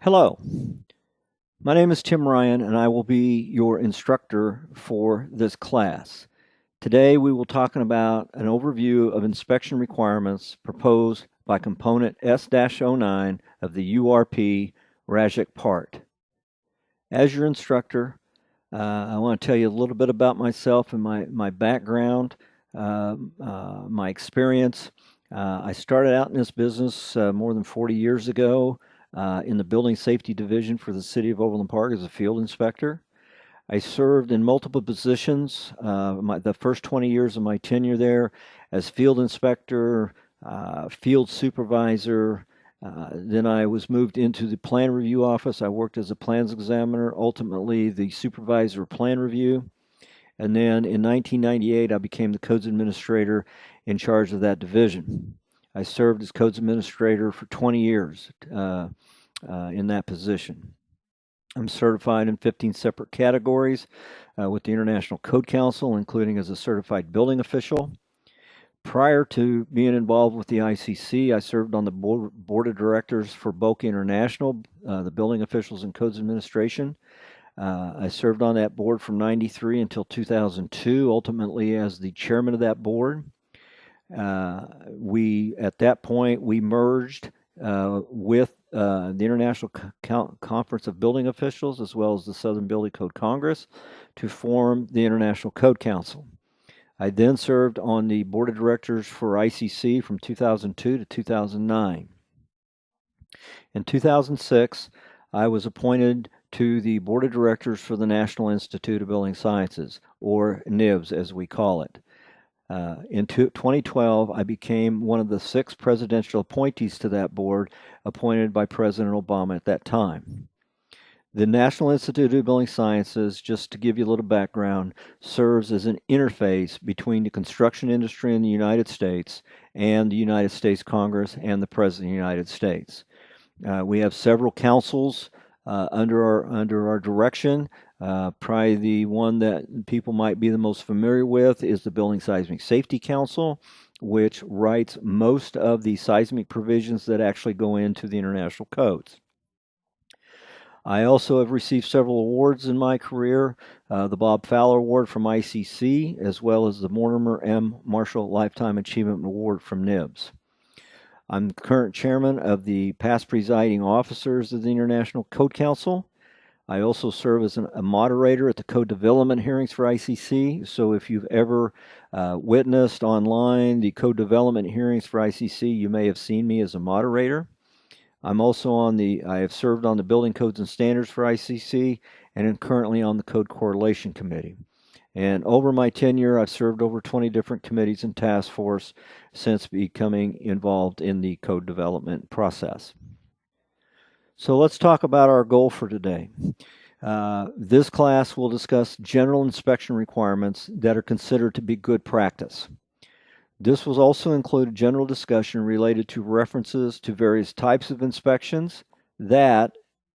Hello, my name is Tim Ryan and I will be your instructor for this class. Today we will talk about an overview of inspection requirements proposed by component S-09 of the URP RAJUK part. As your instructor, I want to tell you a little bit about myself and my background, my experience. I started out in this business more than 40 years ago in the Building Safety Division for the City of Overland Park as a field inspector. I served in multiple positions, the first 20 years of my tenure there as field inspector, field supervisor. Then I was moved into the plan review office. I worked as a plans examiner, ultimately the supervisor of plan review. And then in 1998, I became the codes administrator in charge of that division. I served as codes administrator for 20 years in that position. I'm certified in 15 separate categories with the International Code Council, including as a certified building official. Prior to being involved with the ICC, I served on the board of directors for BOCA International, the Building Officials and Codes Administration. I served on that board from 93 until 2002, ultimately as the chairman of that board. At that point, we merged with the International Conference of Building Officials as well as the Southern Building Code Congress to form the International Code Council. I then served on the board of directors for ICC from 2002 to 2009. In 2006, I was appointed to the board of directors for the National Institute of Building Sciences, or NIBS as we call it. In 2012, I became one of the 6 presidential appointees to that board, appointed by President Obama at that time. The National Institute of Building Sciences, just to give you a little background, serves as an interface between the construction industry in the United States and the United States Congress and the President of the United States. We have several councils under our direction. Probably the one that people might be the most familiar with is the Building Seismic Safety Council, which writes most of the seismic provisions that actually go into the international codes. I also have received several awards in my career, the Bob Fowler Award from ICC, as well as the Mortimer M. Marshall Lifetime Achievement Award from NIBS. I'm the current chairman of the past presiding officers of the International Code Council. I also serve as a moderator at the code development hearings for ICC. So if you've ever witnessed online the code development hearings for ICC, you may have seen me as a moderator. I'm also I have served on the Building Codes and Standards for ICC and am currently on the Code Correlation Committee. And over my tenure, I've served over 20 different committees and task force since becoming involved in the code development process. So let's talk about our goal for today. This class will discuss general inspection requirements that are considered to be good practice. This will also include a general discussion related to references to various types of inspections that,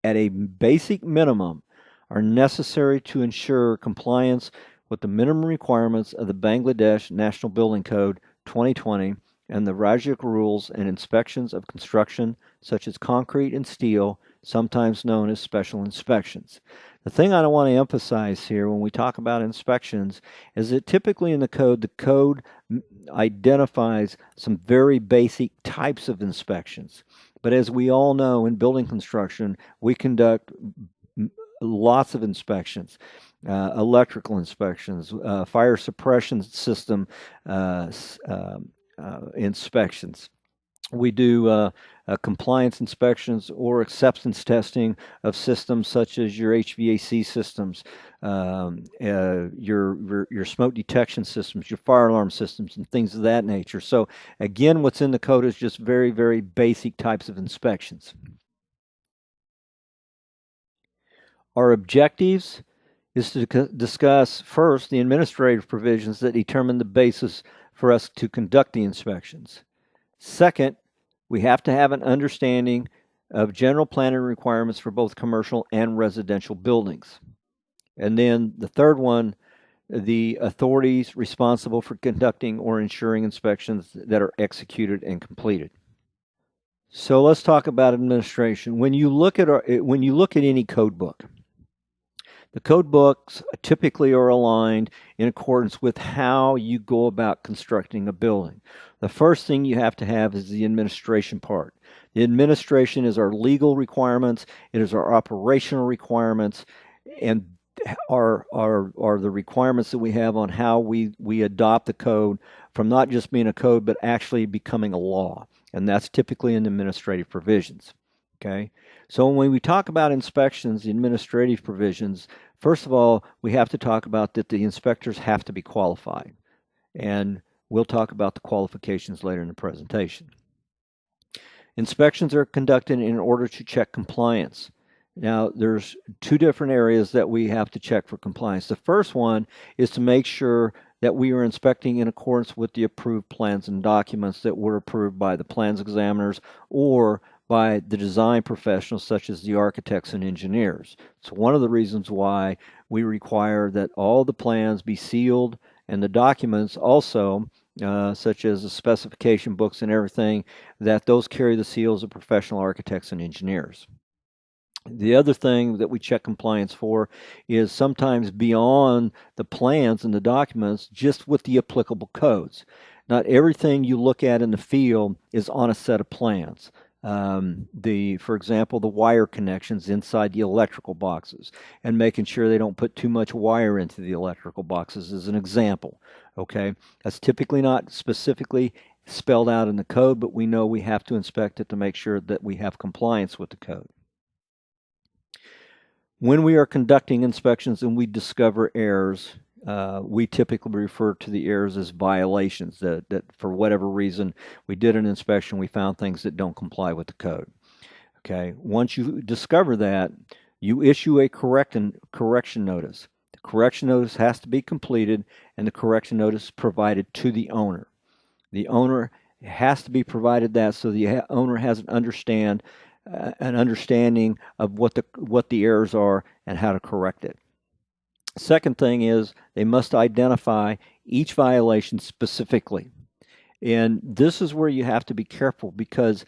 at a basic minimum, are necessary to ensure compliance with the minimum requirements of the Bangladesh National Building Code 2020 and the RAJUK rules and inspections of construction such as concrete and steel, sometimes known as special inspections. The thing I want to emphasize here when we talk about inspections is that typically in the code identifies some very basic types of inspections. But as we all know, in building construction, we conduct lots of inspections. Electrical inspections, fire suppression system inspections. We do compliance inspections or acceptance testing of systems such as your HVAC systems, your smoke detection systems, your fire alarm systems, and things of that nature. So again, what's in the code is just very, very basic types of inspections. Our objectives is to discuss first the administrative provisions that determine the basis for us to conduct the inspections. Second, we have to have an understanding of general planning requirements for both commercial and residential buildings. And then the third one, the authorities responsible for conducting or ensuring inspections that are executed and completed. So let's talk about administration. When you look at any code book, the code books typically are aligned in accordance with how you go about constructing a building. The first thing you have to have is the administration part. The administration is our legal requirements, it is our operational requirements, and are the requirements that we have on how we adopt the code from not just being a code but actually becoming a law. And that's typically in administrative provisions. Okay, so when we talk about inspections, the administrative provisions, first of all, we have to talk about that the inspectors have to be qualified. And we'll talk about the qualifications later in the presentation. Inspections are conducted in order to check compliance. Now, there's two different areas that we have to check for compliance. The first one is to make sure that we are inspecting in accordance with the approved plans and documents that were approved by the plans examiners or by the design professionals such as the architects and engineers. It's one of the reasons why we require that all the plans be sealed and the documents also, such as the specification books and everything, that those carry the seals of professional architects and engineers. The other thing that we check compliance for is sometimes beyond the plans and the documents, just with the applicable codes. Not everything you look at in the field is on a set of plans. For example, the wire connections inside the electrical boxes and making sure they don't put too much wire into the electrical boxes is an example. Okay, that's typically not specifically spelled out in the code, but we know we have to inspect it to make sure that we have compliance with the code. When we are conducting inspections and we discover errors, we typically refer to the errors as violations, that for whatever reason we did an inspection, we found things that don't comply with the code. Okay, once you discover that, you issue a correction notice. The correction notice has to be completed and the correction notice provided to the owner. The owner has to be provided that so the owner has an understanding of what the errors are and how to correct it. Second thing is they must identify each violation specifically. And this is where you have to be careful because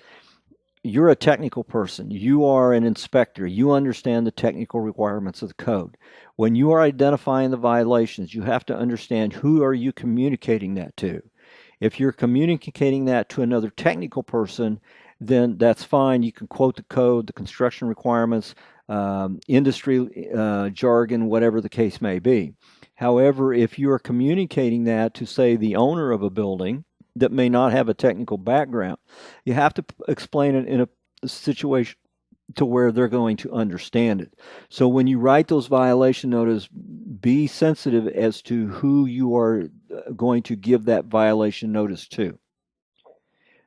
you're a technical person. You are an inspector. You understand the technical requirements of the code. When you are identifying the violations, you have to understand who are you communicating that to. If you're communicating that to another technical person, then that's fine. You can quote the code, the construction requirements, industry jargon, whatever the case may be. However, if you are communicating that to, say, the owner of a building that may not have a technical background, you have to explain it in a situation to where they're going to understand it. So when you write those violation notices, be sensitive as to who you are going to give that violation notice to.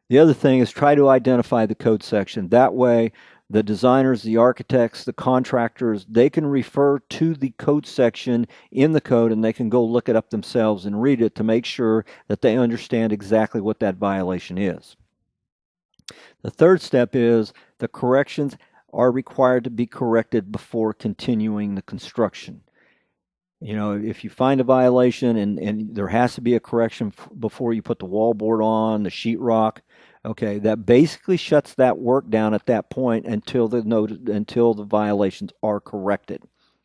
The other thing is try to identify the code section. That way, the designers, the architects, the contractors, they can refer to the code section in the code and they can go look it up themselves and read it to make sure that they understand exactly what that violation is. The third step is the corrections are required to be corrected before continuing the construction. You know, if you find a violation and there has to be a correction before you put the wallboard on, the sheetrock, okay, that basically shuts that work down at that point until the violations are corrected.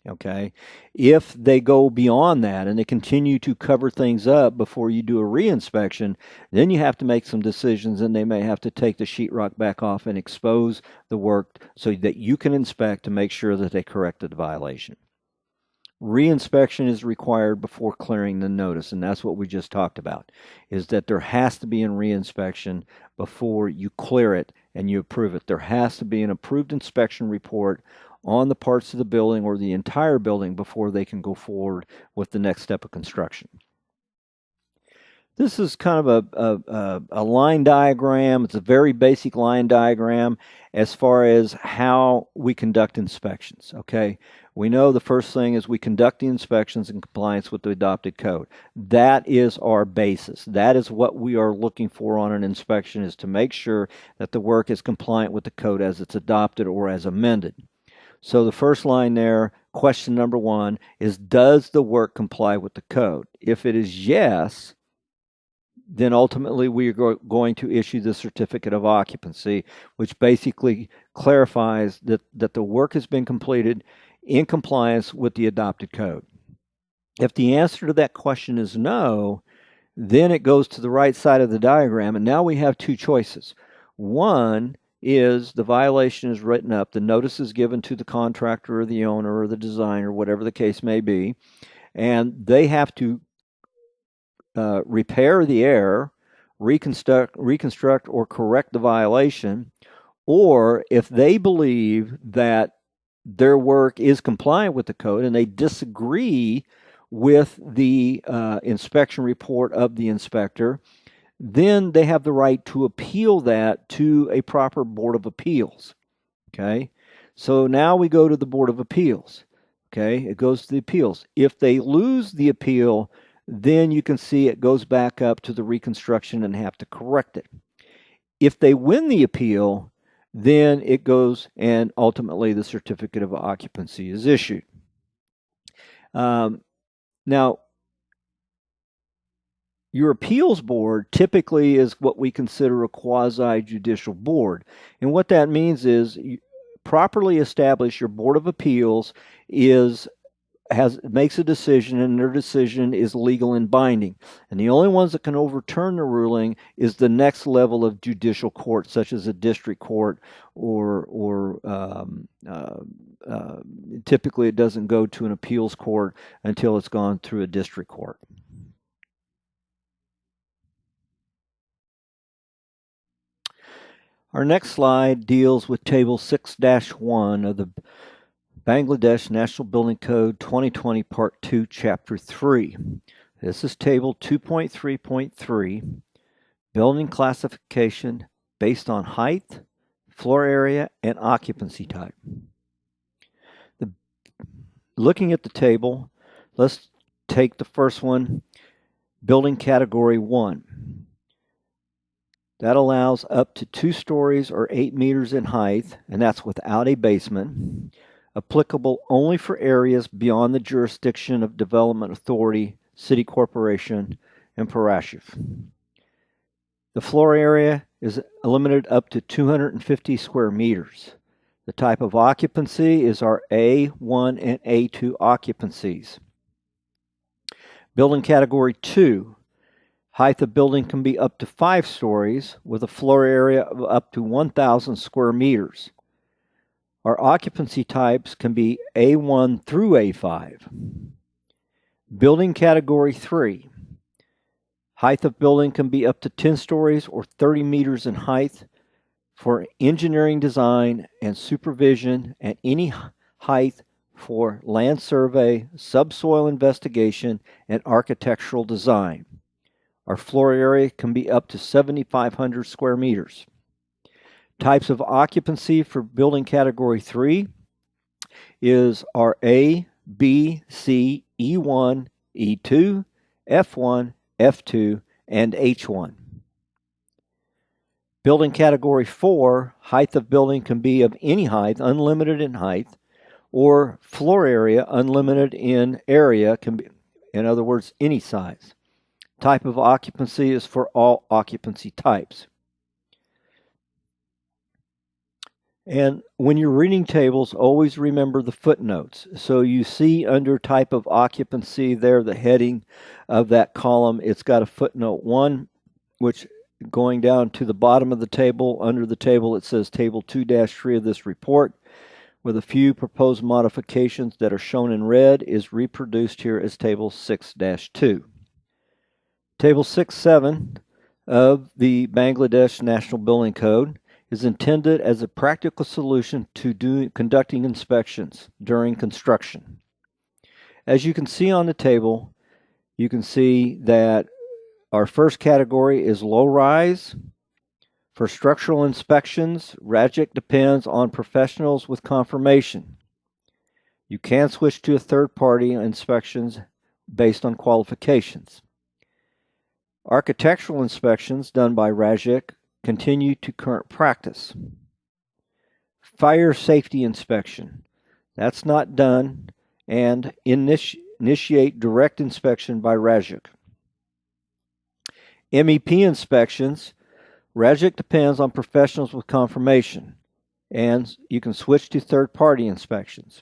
Okay, if they go beyond that and they continue to cover things up before you do a reinspection, then you have to make some decisions and they may have to take the sheetrock back off and expose the work so that you can inspect to make sure that they corrected the violation. Reinspection is required before clearing the notice, and that's what we just talked about, is that there has to be a reinspection before you clear it and you approve it. There has to be an approved inspection report on the parts of the building or the entire building before they can go forward with the next step of construction. This is kind of a line diagram. It's a very basic line diagram as far as how we conduct inspections, okay? We know the first thing is we conduct the inspections in compliance with the adopted code. That is our basis. That is what we are looking for on an inspection, is to make sure that the work is compliant with the code as it's adopted or as amended. So the first line there, question number 1, is does the work comply with the code? If it is yes, then ultimately we are going to issue the certificate of occupancy, which basically clarifies that the work has been completed in compliance with the adopted code. If the answer to that question is no, then it goes to the right side of the diagram, and now we have two choices. One is the violation is written up, the notice is given to the contractor or the owner or the designer, whatever the case may be, and they have to repair the error, reconstruct or correct the violation, or if they believe that their work is compliant with the code and they disagree with the inspection report of the inspector, then they have the right to appeal that to a proper Board of Appeals. Okay, so now we go to the Board of Appeals. Okay, it goes to the appeals. If they lose the appeal, then you can see it goes back up to the reconstruction and have to correct it. If they win the appeal, then it goes and ultimately the certificate of occupancy is issued. Now, your appeals board typically is what we consider a quasi-judicial board. And what that means is you properly establish your Board of Appeals makes a decision, and their decision is legal and binding. And the only ones that can overturn the ruling is the next level of judicial court, such as a district court, or typically it doesn't go to an appeals court until it's gone through a district court. Our next slide deals with Table 6-1 of the Bangladesh National Building Code 2020 Part 2, Chapter 3. This is Table 2.3.3, Building Classification based on height, floor area, and occupancy type. Looking at the table, let's take the first one, Building Category 1. That allows up to 2 stories or 8 meters in height, and that's without a basement. Applicable only for areas beyond the jurisdiction of Development Authority, City Corporation, and Parashuf. The floor area is limited up to 250 square meters. The type of occupancy is our A1 and A2 occupancies. Building Category 2. Height of building can be up to 5 stories with a floor area of up to 1,000 square meters. Our occupancy types can be A1 through A5. Building Category 3. Height of building can be up to 10 stories or 30 meters in height for engineering design and supervision at any height for land survey, subsoil investigation, and architectural design. Our floor area can be up to 7,500 square meters. Types of occupancy for Building Category 3 is our A, B, C, E1, E2, F1, F2, and H1. Building Category 4, height of building can be of any height, unlimited in height, or floor area, unlimited in area, can be, in other words, any size. Type of occupancy is for all occupancy types. And when you're reading tables, always remember the footnotes. So you see under type of occupancy there, the heading of that column, it's got a footnote 1, which going down to the bottom of the table, under the table it says Table 2-3 of this report, with a few proposed modifications that are shown in red, is reproduced here as Table 6-2. Table 6-7 of the Bangladesh National Building Code is intended as a practical solution to conducting inspections during construction. As you can see on the table, you can see that our first category is low rise. For structural inspections, RAJUK depends on professionals with confirmation. You can switch to a third-party inspections based on qualifications. Architectural inspections done by RAJUK continue to current practice. Fire safety inspection, that's not done, and initiate direct inspection by RAJUK. MEP inspections, RAJUK depends on professionals with confirmation, and you can switch to third-party inspections.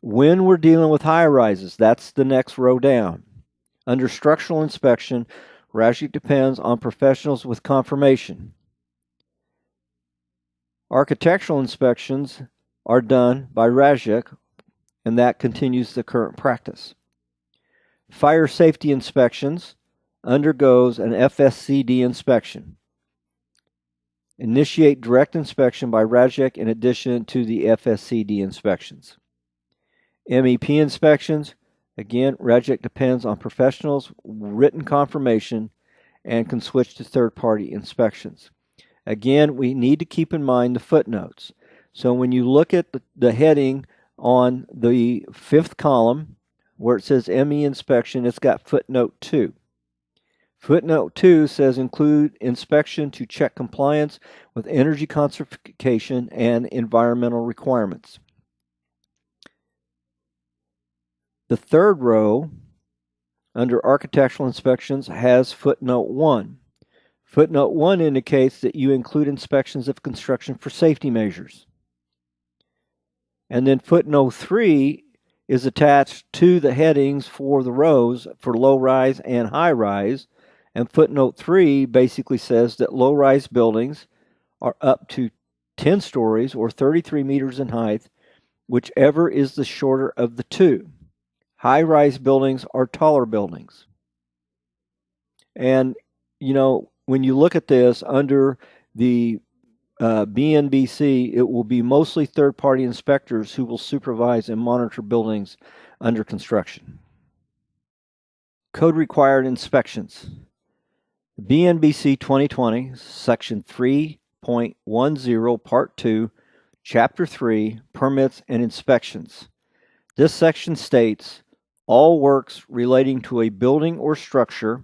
When we're dealing with high-rises, that's the next row down. Under structural inspection, RAJUK depends on professionals with confirmation. Architectural inspections are done by RAJUK, and that continues the current practice. Fire safety inspections undergoes an FSCD inspection. Initiate direct inspection by RAJUK in addition to the FSCD inspections. MEP inspections, again, RAJUK depends on professionals' written confirmation and can switch to third-party inspections. Again, we need to keep in mind the footnotes. So when you look at the heading on the 5th column where it says ME inspection, it's got footnote 2. Footnote 2 says include inspection to check compliance with energy conservation and environmental requirements. The third row under architectural inspections has footnote 1. Footnote 1 indicates that you include inspections of construction for safety measures. And then footnote 3 is attached to the headings for the rows for low-rise and high-rise. And footnote 3 basically says that low-rise buildings are up to 10 stories or 33 meters in height, whichever is the shorter of the two. High-rise buildings are taller buildings. And, you know, when you look at this under the BNBC, it will be mostly third-party inspectors who will supervise and monitor buildings under construction. Code-required inspections. BNBC 2020, Section 3.10, Part 2, Chapter 3, Permits and Inspections. This section states, all works relating to a building or structure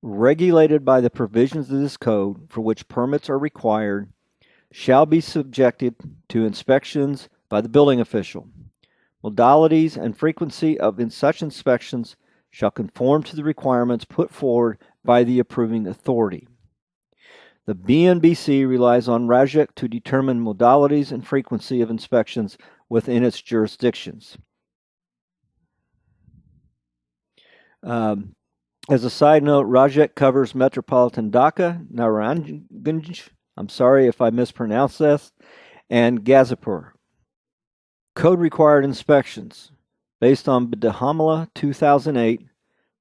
regulated by the provisions of this code for which permits are required shall be subjected to inspections by the building official. Modalities and frequency of such inspections shall conform to the requirements put forward by the approving authority. The BNBC relies on RAJUK to determine modalities and frequency of inspections within its jurisdictions. As a side note, RAJUK covers Metropolitan Dhaka, Narayanganj, I'm sorry if I mispronounced this, and Gazipur. Code required inspections based on BNBC 2008,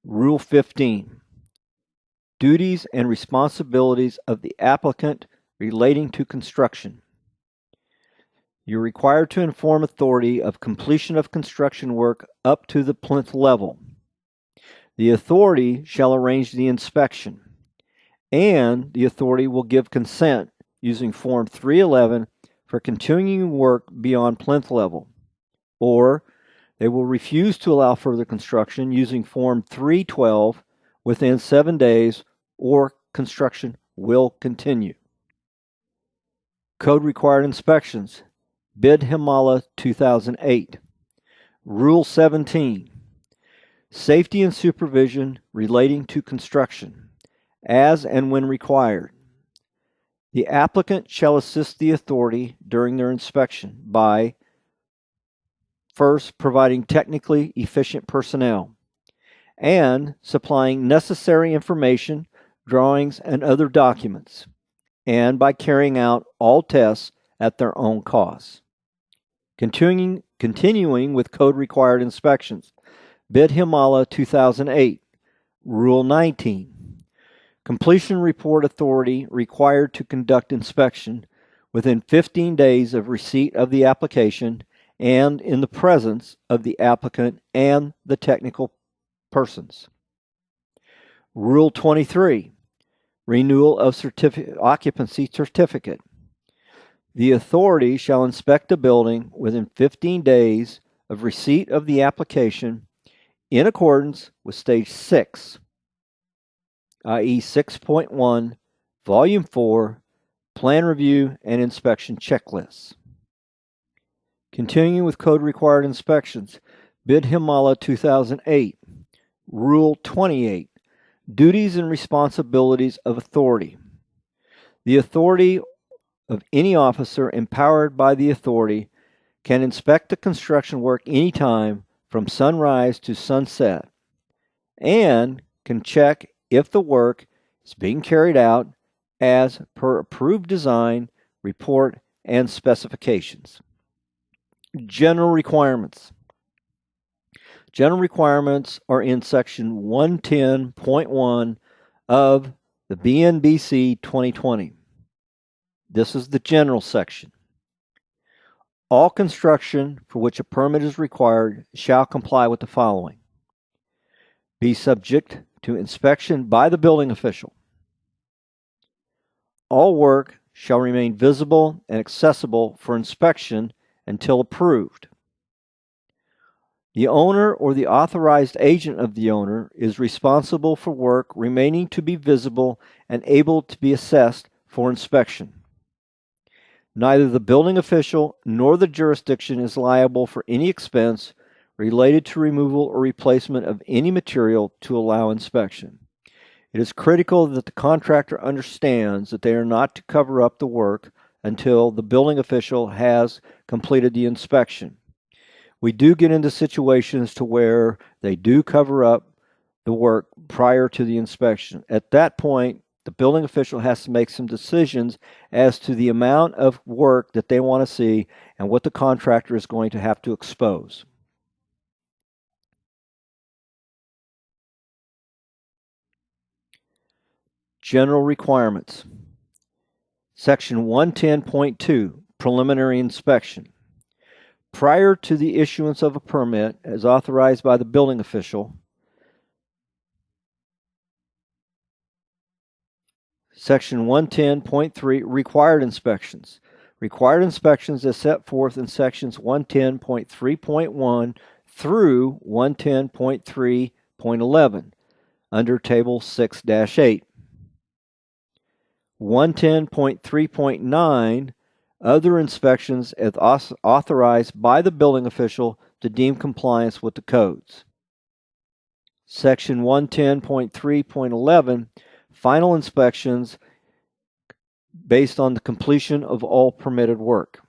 Rule 15. Duties and responsibilities of the applicant relating to construction. You're required to inform authority of completion of construction work up to the plinth level. The authority shall arrange the inspection, and the authority will give consent using Form 311 for continuing work beyond plinth level, or they will refuse to allow further construction using Form 312 within 7 days, or construction will continue. Code required inspections, BNBC 2008. Rule 17. Safety and supervision relating to construction, as and when required. The applicant shall assist the authority during their inspection by, first, providing technically efficient personnel, and supplying necessary information, drawings, and other documents, and by carrying out all tests at their own cost. Continuing with code-required inspections, BNBC 2008, Rule 19. Completion report authority required to conduct inspection within 15 days of receipt of the application and in the presence of the applicant and the technical persons. Rule 23. Renewal of occupancy certificate. The authority shall inspect a building within 15 days of receipt of the application in accordance with Stage 6, i.e. 6.1, Volume 4, Plan Review and Inspection Checklists. Continuing with Code Required Inspections, BNBC 2008, Rule 28, Duties and responsibilities of authority. The authority of any officer empowered by the authority can inspect the construction work anytime from sunrise to sunset and can check if the work is being carried out as per approved design, report, and specifications. General requirements. General requirements are in section 110.1 of the BNBC 2020. This is the general section. All construction for which a permit is required shall comply with the following. Be subject to inspection by the building official. All work shall remain visible and accessible for inspection until approved. The owner or the authorized agent of the owner is responsible for work remaining to be visible and able to be assessed for inspection. Neither the building official nor the jurisdiction is liable for any expense related to removal or replacement of any material to allow inspection. It is critical that the contractor understands that they are not to cover up the work until the building official has completed the inspection. We do get into situations to where they do cover up the work prior to the inspection. At that point, the building official has to make some decisions as to the amount of work that they want to see and what the contractor is going to have to expose. General requirements. Section 110.2, preliminary inspection. Prior to the issuance of a permit as authorized by the building official, Section 110.3, required inspections. Required inspections as set forth in sections 110.3.1 through 110.3.11 under Table 6-8. 110.3.9, other inspections as authorized by the building official to deem compliance with the codes. Section 110.3.11, final inspections based on the completion of all permitted work.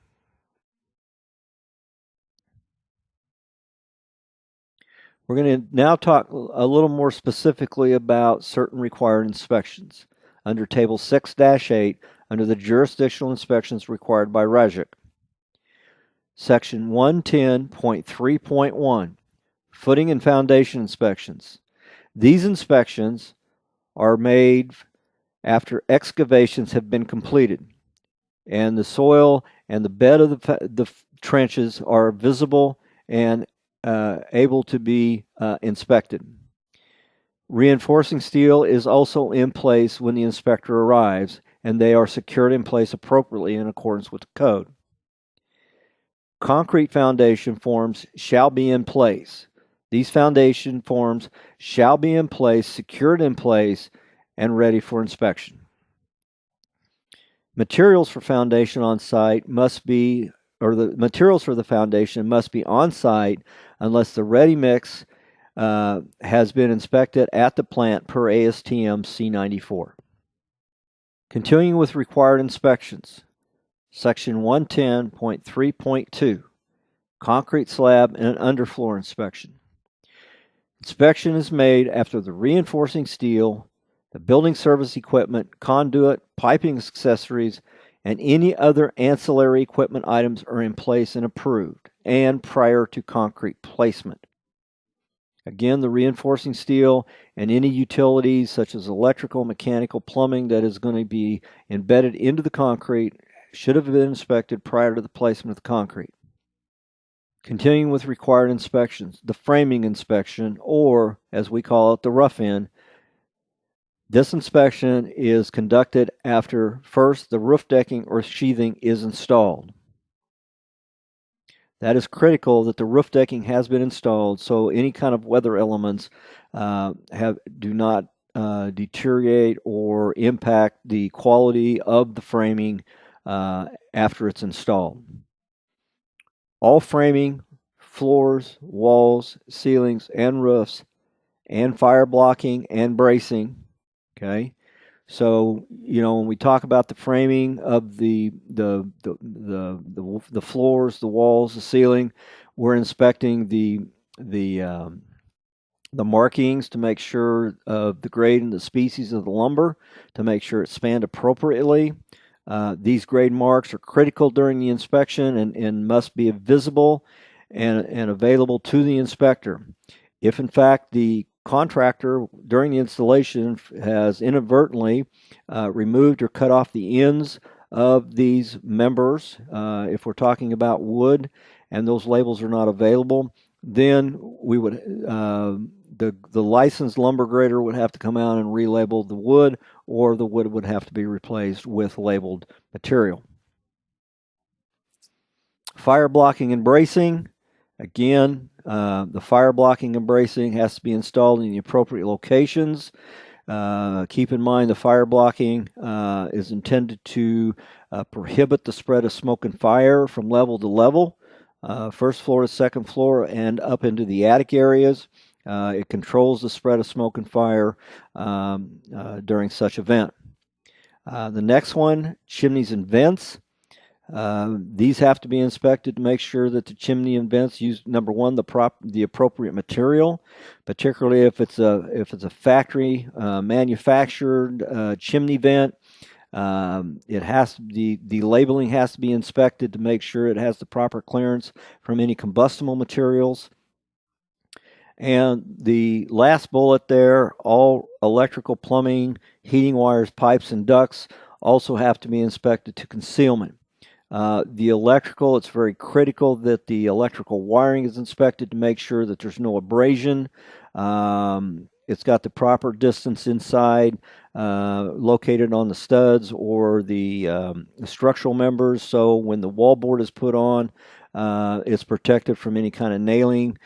We're going to now talk a little more specifically about certain required inspections under Table 6-8 under the jurisdictional inspections required by RAJUK. Section 110.3.1, footing and foundation inspections. These inspections are made after excavations have been completed and the soil and the bed of the trenches are visible and able to be inspected. Reinforcing steel is also in place when the inspector arrives, and they are secured in place appropriately in accordance with the code. Concrete foundation forms shall be in place. These foundation forms shall be in place, secured in place, and ready for inspection. Materials for foundation on site must be, or the materials for the foundation must be on site unless the ready mix has been inspected at the plant per ASTM C94. Continuing with required inspections. Section 110.3.2, concrete slab and an underfloor inspection. Inspection is made after the reinforcing steel, the building service equipment, conduit, piping accessories, and any other ancillary equipment items are in place and approved, and prior to concrete placement. Again, the reinforcing steel and any utilities such as electrical, mechanical, plumbing that is going to be embedded into the concrete should have been inspected prior to the placement of the concrete. Continuing with required inspections, the framing inspection, or as we call it, the rough end. This inspection is conducted after first the roof decking or sheathing is installed. That is critical that the roof decking has been installed so any kind of weather elements do not deteriorate or impact the quality of the framing after it's installed. All framing, floors, walls, ceilings, and roofs and fire blocking and bracing. Okay. So, when we talk about the framing of the floors, the walls, the ceiling, we're inspecting the markings to make sure of the grade and the species of the lumber to make sure it's spanned appropriately. These grade marks are critical during the inspection and must be visible and available to the inspector. If in fact the contractor during the installation has inadvertently removed or cut off the ends of these members, if we're talking about wood and those labels are not available, then we would the licensed lumber grader would have to come out and relabel the wood, or the wood would have to be replaced with labeled material. Fire blocking and bracing. Again, the fire blocking and bracing has to be installed in the appropriate locations. Keep in mind the fire blocking is intended to prohibit the spread of smoke and fire from level to level, first floor to second floor and up into the attic areas. It controls the spread of smoke and fire during such event. The next one, chimneys and vents. These have to be inspected to make sure that the chimney and vents use, number one, the appropriate material, particularly if it's a factory manufactured chimney vent. The labeling has to be inspected to make sure it has the proper clearance from any combustible materials. And the last bullet there, all electrical, plumbing, heating wires, pipes, and ducts also have to be inspected to concealment. The electrical, it's very critical that the electrical wiring is inspected to make sure that there's no abrasion. It's got the proper distance inside, located on the studs or the structural members, so when the wallboard is put on, it's protected from any kind of nailing,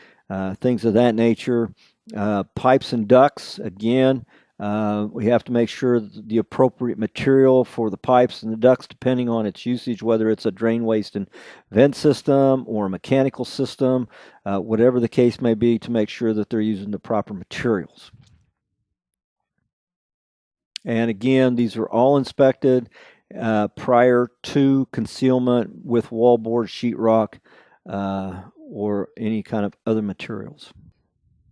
things of that nature. Pipes and ducts, again, we have to make sure that the appropriate material for the pipes and the ducts, depending on its usage, whether it's a drain, waste, and vent system or a mechanical system, whatever the case may be, to make sure that they're using the proper materials. And again, these are all inspected prior to concealment with wallboard, sheetrock, or any kind of other materials.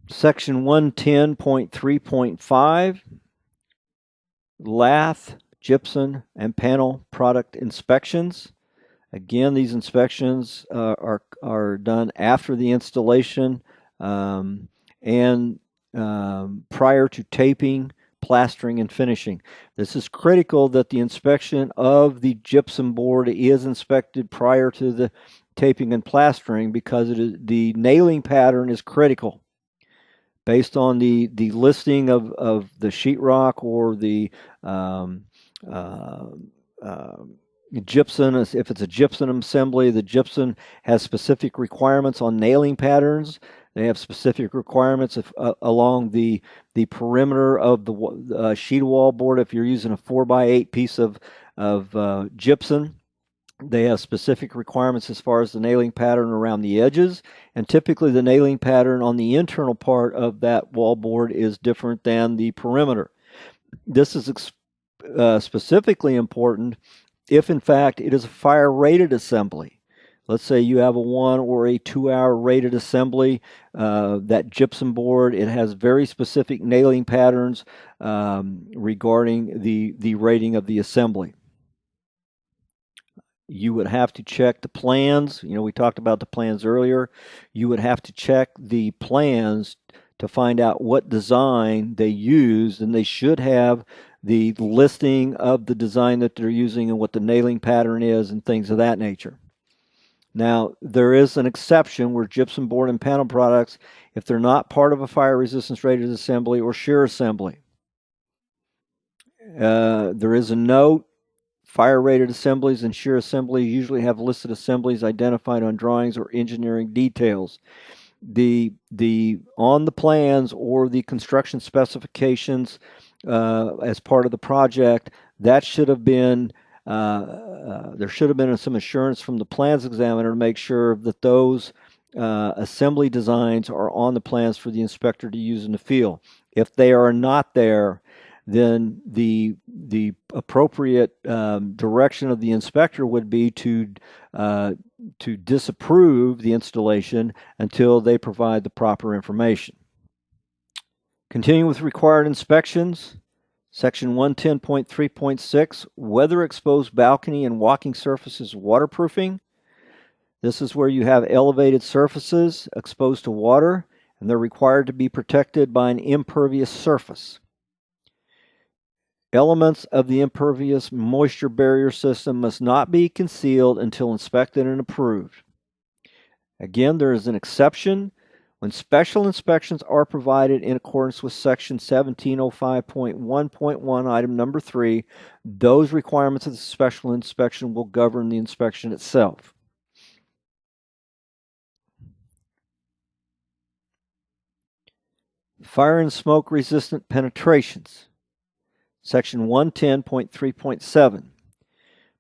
Section 110.3.5, lath, gypsum, and panel product inspections. Again, these inspections are done after the installation and prior to taping, plastering, and finishing. This is critical that the inspection of the gypsum board is inspected prior to the taping and plastering, because the nailing pattern is critical. Based on the listing of the sheetrock or the gypsum, if it's a gypsum assembly, the gypsum has specific requirements on nailing patterns. They have specific requirements along the perimeter of the sheet wall board. If you're using a 4x8 piece of gypsum, they have specific requirements as far as the nailing pattern around the edges, and typically the nailing pattern on the internal part of that wallboard is different than the perimeter. This is specifically important if in fact it is a fire rated assembly. Let's say you have a 1 or a 2 hour rated assembly, that gypsum board, it has very specific nailing patterns regarding the rating of the assembly. You would have to check the plans. We talked about the plans earlier. You would have to check the plans to find out what design they used, and they should have the listing of the design that they're using and what the nailing pattern is and things of that nature. Now, there is an exception where gypsum board and panel products, if they're not part of a fire resistance rated assembly or shear assembly, there is a note. Fire rated assemblies and shear assemblies usually have listed assemblies identified on drawings or engineering details. On the plans or the construction specifications as part of the project, that should have been there should have been some assurance from the plans examiner to make sure that those assembly designs are on the plans for the inspector to use in the field. If they are not there, then the appropriate direction of the inspector would be to disapprove the installation until they provide the proper information. Continuing with required inspections, Section 110.3.6, weather exposed balcony and walking surfaces waterproofing. This is where you have elevated surfaces exposed to water, and they're required to be protected by an impervious surface. Elements of the impervious moisture barrier system must not be concealed until inspected and approved. Again, there is an exception. When special inspections are provided in accordance with Section 1705.1.1, item number 3, those requirements of the special inspection will govern the inspection itself. Fire and smoke resistant penetrations. Section 110.3.7.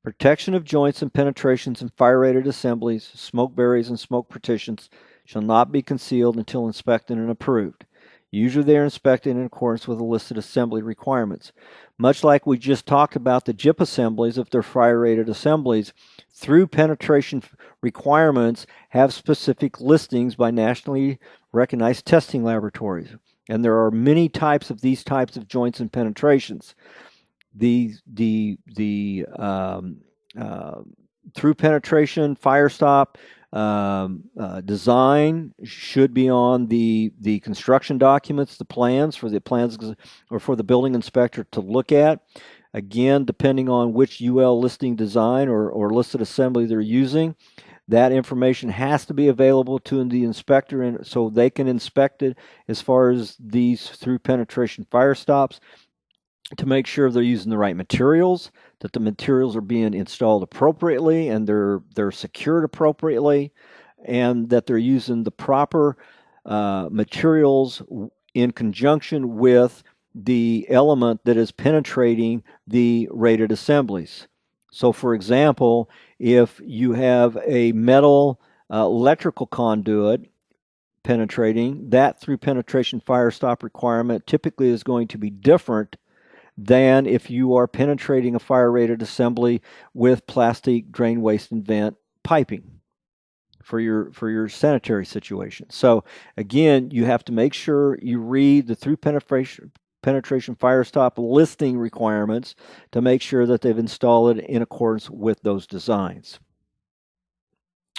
Protection of joints and penetrations in fire-rated assemblies, smoke barriers, and smoke partitions shall not be concealed until inspected and approved. Usually they are inspected in accordance with the listed assembly requirements. Much like we just talked about the JIP assemblies, if they're fire-rated assemblies, through penetration requirements have specific listings by nationally recognized testing laboratories. And there are many types of these types of joints and penetrations. The through penetration fire stop design should be on the construction documents, the plans or for the building inspector to look at. Again, depending on which UL listing design or listed assembly they're using, that information has to be available to the inspector, and so they can inspect it as far as these through penetration fire stops, to make sure they're using the right materials, that the materials are being installed appropriately and they're secured appropriately, and that they're using the proper materials in conjunction with the element that is penetrating the rated assemblies. So for example, if you have a metal electrical conduit penetrating, that through penetration fire stop requirement typically is going to be different than if you are penetrating a fire-rated assembly with plastic drain, waste, and vent piping for your sanitary situation. So again, you have to make sure you read the through penetration fire stop listing requirements to make sure that they've installed it in accordance with those designs.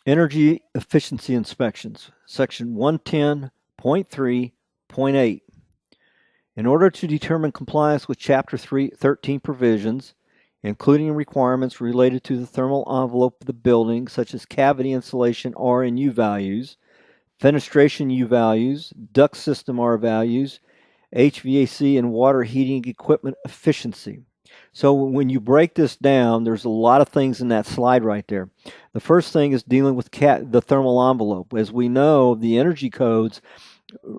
Energy efficiency inspections, Section 110.3.8. In order to determine compliance with Chapter 13 provisions, including requirements related to the thermal envelope of the building, such as cavity insulation R and U values, fenestration U values, duct system R values, HVAC and water heating equipment efficiency. So when you break this down, there's a lot of things in that slide right there. The first thing is dealing with the thermal envelope. As we know, the energy codes,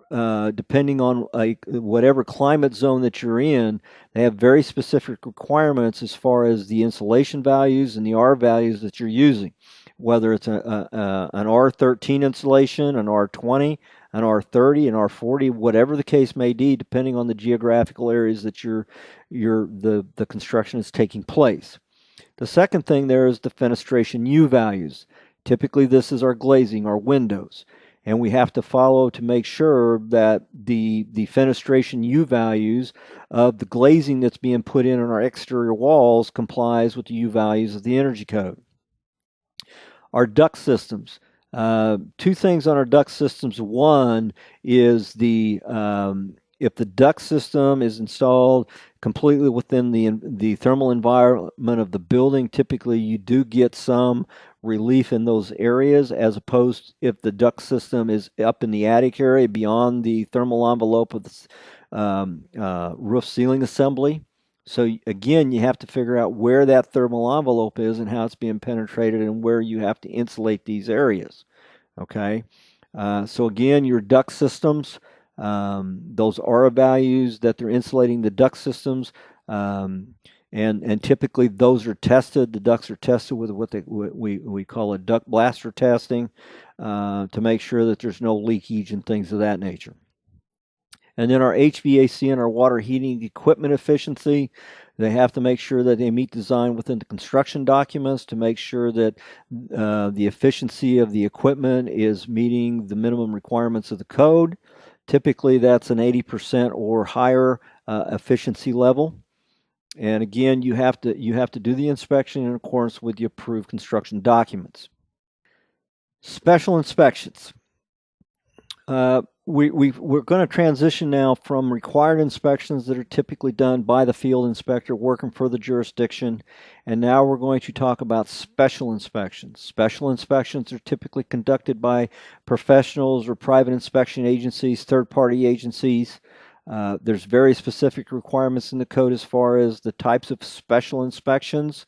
depending on whatever climate zone that you're in, they have very specific requirements as far as the insulation values and the R values that you're using, whether it's an R13 insulation, an R20, an R30, an R40, whatever the case may be, depending on the geographical areas that the construction is taking place. The second thing there is the fenestration U values. Typically, this is our glazing, our windows. And we have to follow to make sure that the fenestration U values of the glazing that's being put in on our exterior walls complies with the U values of the energy code. Our duct systems. Two things on our duct systems. One is if the duct system is installed completely within the thermal environment of the building, typically you do get some relief in those areas, as opposed if the duct system is up in the attic area beyond the thermal envelope of the roof ceiling assembly. So again, you have to figure out where that thermal envelope is and how it's being penetrated and where you have to insulate these areas. Okay, so again, your duct systems, those R values that they're insulating the duct systems, And typically those are tested. The ducts are tested with what we call a duct blaster testing to make sure that there's no leakage and things of that nature. And then our HVAC and our water heating equipment efficiency, they have to make sure that they meet design within the construction documents to make sure that the efficiency of the equipment is meeting the minimum requirements of the code. Typically, that's an 80% or higher efficiency level. And again, you have to do the inspection in accordance with the approved construction documents. Special inspections. We're going to transition now from required inspections that are typically done by the field inspector working for the jurisdiction, and now we're going to talk about special inspections. Special inspections are typically conducted by professionals or private inspection agencies, third-party agencies. There's very specific requirements in the code as far as the types of special inspections.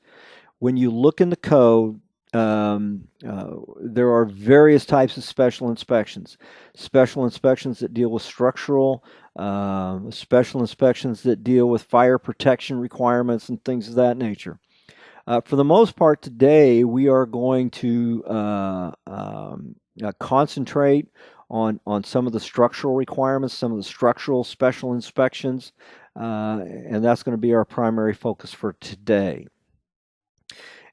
When you look in the code, there are various types of special inspections. Special inspections that deal with structural, special inspections that deal with fire protection requirements and things of that nature. For the most part today, we are going to concentrate on some of the structural requirements, some of the structural special inspections, and that's going to be our primary focus for today.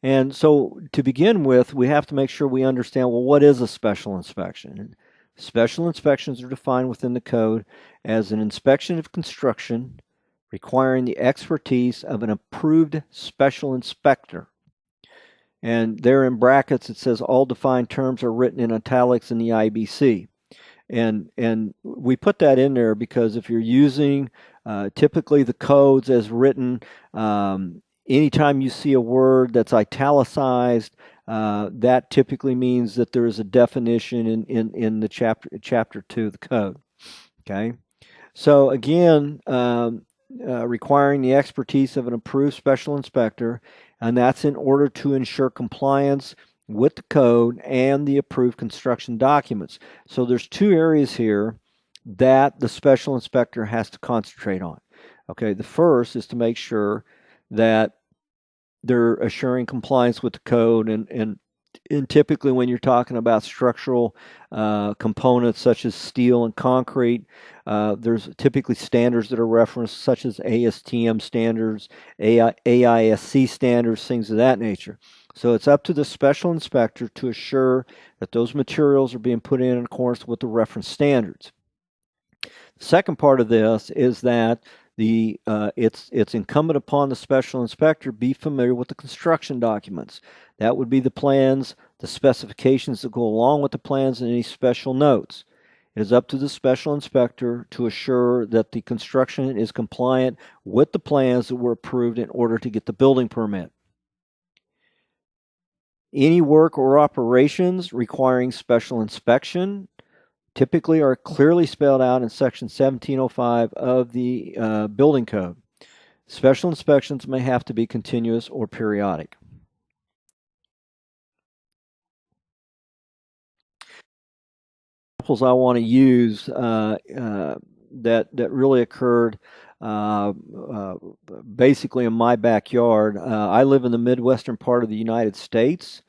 And so to begin with, we have to make sure we understand, well, what is a special inspection? And special inspections are defined within the code as an inspection of construction requiring the expertise of an approved special inspector. And there in brackets it says all defined terms are written in italics in the IBC. And we put that in there because if you're using typically the codes as written, anytime you see a word that's italicized, that typically means that there is a definition in the chapter 2 of the code. Okay, so again, requiring the expertise of an approved special inspector, and that's in order to ensure compliance with the code and the approved construction documents. So there's two areas here that the special inspector has to concentrate on. Okay, the first is to make sure that they're assuring compliance with the code, and typically when you're talking about structural components such as steel and concrete, there's typically standards that are referenced such as ASTM standards, AISC standards, things of that nature. So it's up to the special inspector to assure that those materials are being put in accordance with the reference standards. The second part of this is that it's incumbent upon the special inspector to be familiar with the construction documents. That would be the plans, the specifications that go along with the plans, and any special notes. It is up to the special inspector to assure that the construction is compliant with the plans that were approved in order to get the building permit. Any work or operations requiring special inspection typically are clearly spelled out in Section 1705 of the Building Code. Special inspections may have to be continuous or periodic. Examples I want to use that really occurred basically in my backyard. I live in the Midwestern part of the United States.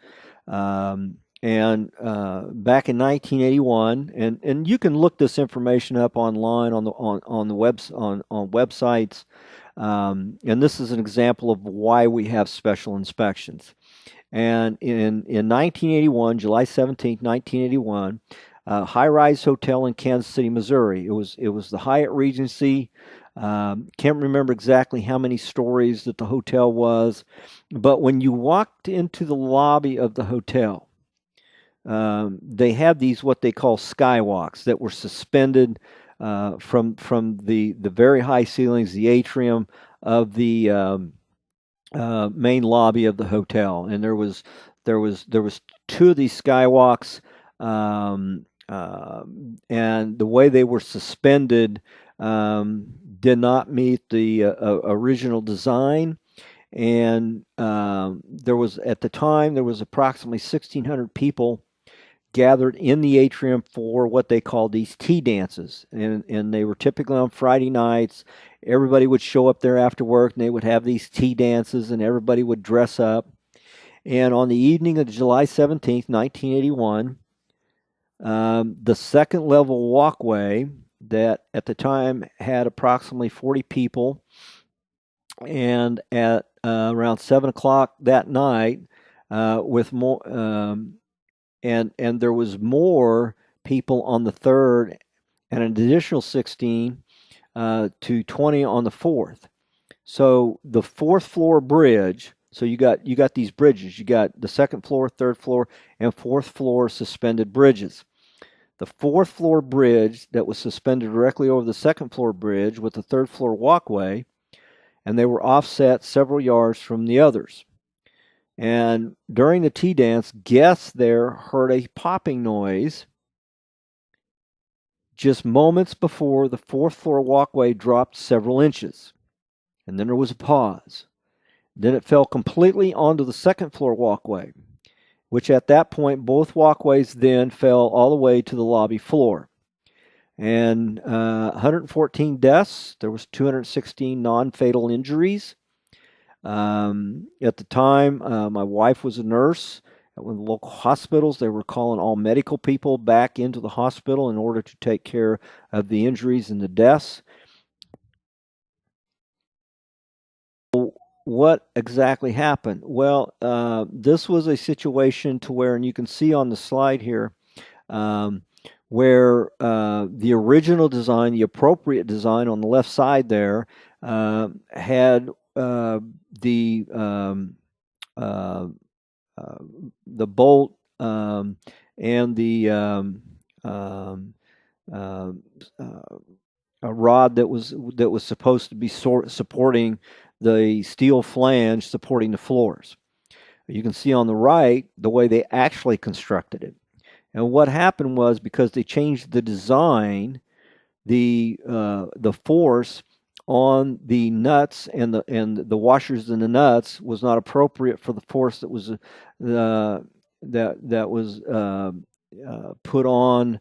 And back in 1981, and you can look this information up online on websites, and this is an example of why we have special inspections. And in 1981, July 17, 1981, high-rise hotel in Kansas City, Missouri. It was the Hyatt Regency. Can't remember exactly how many stories that the hotel was, but when you walked into the lobby of the hotel, they had these what they call skywalks that were suspended from the very high ceilings, the atrium of the main lobby of the hotel, and there was two of these skywalks, and the way they were suspended did not meet the original design. And there was approximately 1,600 people gathered in the atrium for what they called these tea dances, and they were typically on Friday nights, everybody would show up there after work, and they would have these tea dances, and everybody would dress up. And on the evening of July 17th, 1981, the second level walkway that at the time had approximately 40 people, and at around 7 o'clock that night, with more, and there was more people on the third, and an additional 16 to 20 on the fourth. So the fourth floor bridge. So you got these bridges. You got the second floor, third floor, and fourth floor suspended bridges. The fourth floor bridge that was suspended directly over the second floor bridge with the third floor walkway, and they were offset several yards from the others. And during the tea dance, guests there heard a popping noise just moments before the fourth floor walkway dropped several inches. And then there was a pause. Then it fell completely onto the second floor walkway, which at that point, both walkways then fell all the way to the lobby floor. And 114 deaths. There was 216 non-fatal injuries. At the time, my wife was a nurse. At one of the local hospitals, they were calling all medical people back into the hospital in order to take care of the injuries and the deaths. What exactly happened? Well, this was a situation to where, and you can see on the slide here, where the original design, the appropriate design on the left side there, had the bolt and the a rod that was supposed to be supporting the steel flange supporting the floors. You can see on the right the way they actually constructed it. And what happened was, because they changed the design, the force on the nuts and the washers and the nuts was not appropriate for the force that was put on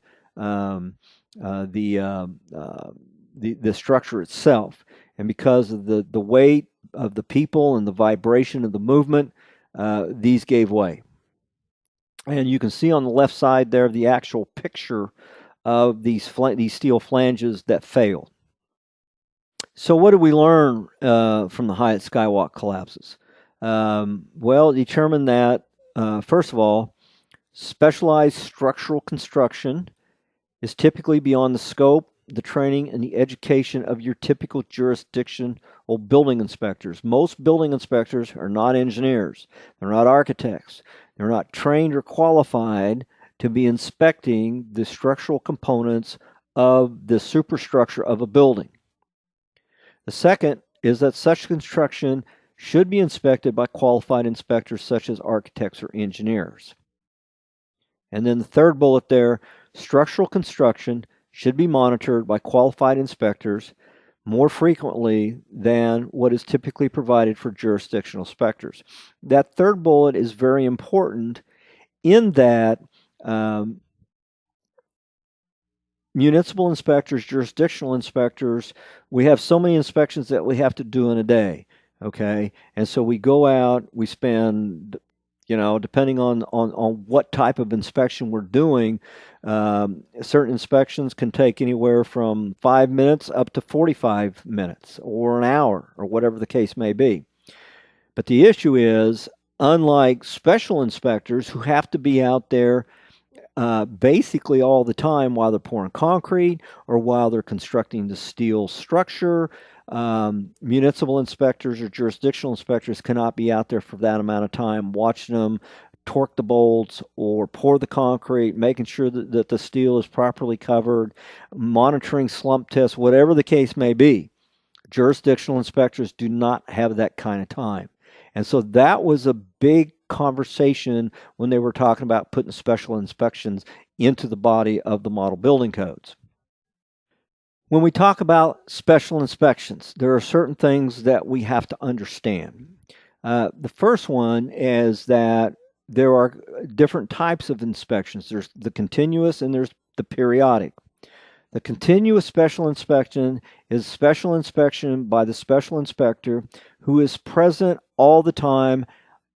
the structure itself. And because of the weight of the people and the vibration of the movement, these gave way. And you can see on the left side there the actual picture of these steel flanges that failed. So what did we learn from the Hyatt Skywalk collapses? Well, determined that, first of all, specialized structural construction is typically beyond the scope, the training, and the education of your typical jurisdictional building inspectors. Most building inspectors are not engineers. They're not architects. They're not trained or qualified to be inspecting the structural components of the superstructure of a building. The second is that such construction should be inspected by qualified inspectors such as architects or engineers. And then the third bullet there, structural construction should be monitored by qualified inspectors more frequently than what is typically provided for jurisdictional inspectors. That third bullet is very important in that municipal inspectors, jurisdictional inspectors, we have so many inspections that we have to do in a day, okay? And so we go out, we spend, depending on what type of inspection we're doing, certain inspections can take anywhere from 5 minutes up to 45 minutes or an hour or whatever the case may be. But the issue is, unlike special inspectors who have to be out there basically all the time while they're pouring concrete or while they're constructing the steel structure, municipal inspectors or jurisdictional inspectors cannot be out there for that amount of time watching them torque the bolts or pour the concrete, making sure that the steel is properly covered, monitoring slump tests, whatever the case may be. Jurisdictional inspectors do not have that kind of time. And so that was a big conversation when they were talking about putting special inspections into the body of the model building codes. When we talk about special inspections, there are certain things that we have to understand. The first one is that there are different types of inspections. There's the continuous and there's the periodic. The continuous special inspection is special inspection by the special inspector who is present all the time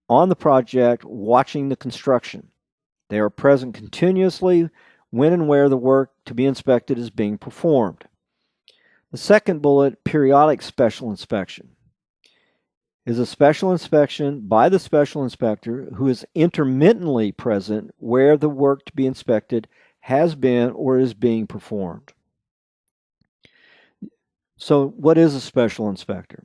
on the project watching the construction. They are present continuously when and where the work to be inspected is being performed. The second bullet, periodic special inspection, is a special inspection by the special inspector who is intermittently present where the work to be inspected has been or is being performed. So what is a special inspector?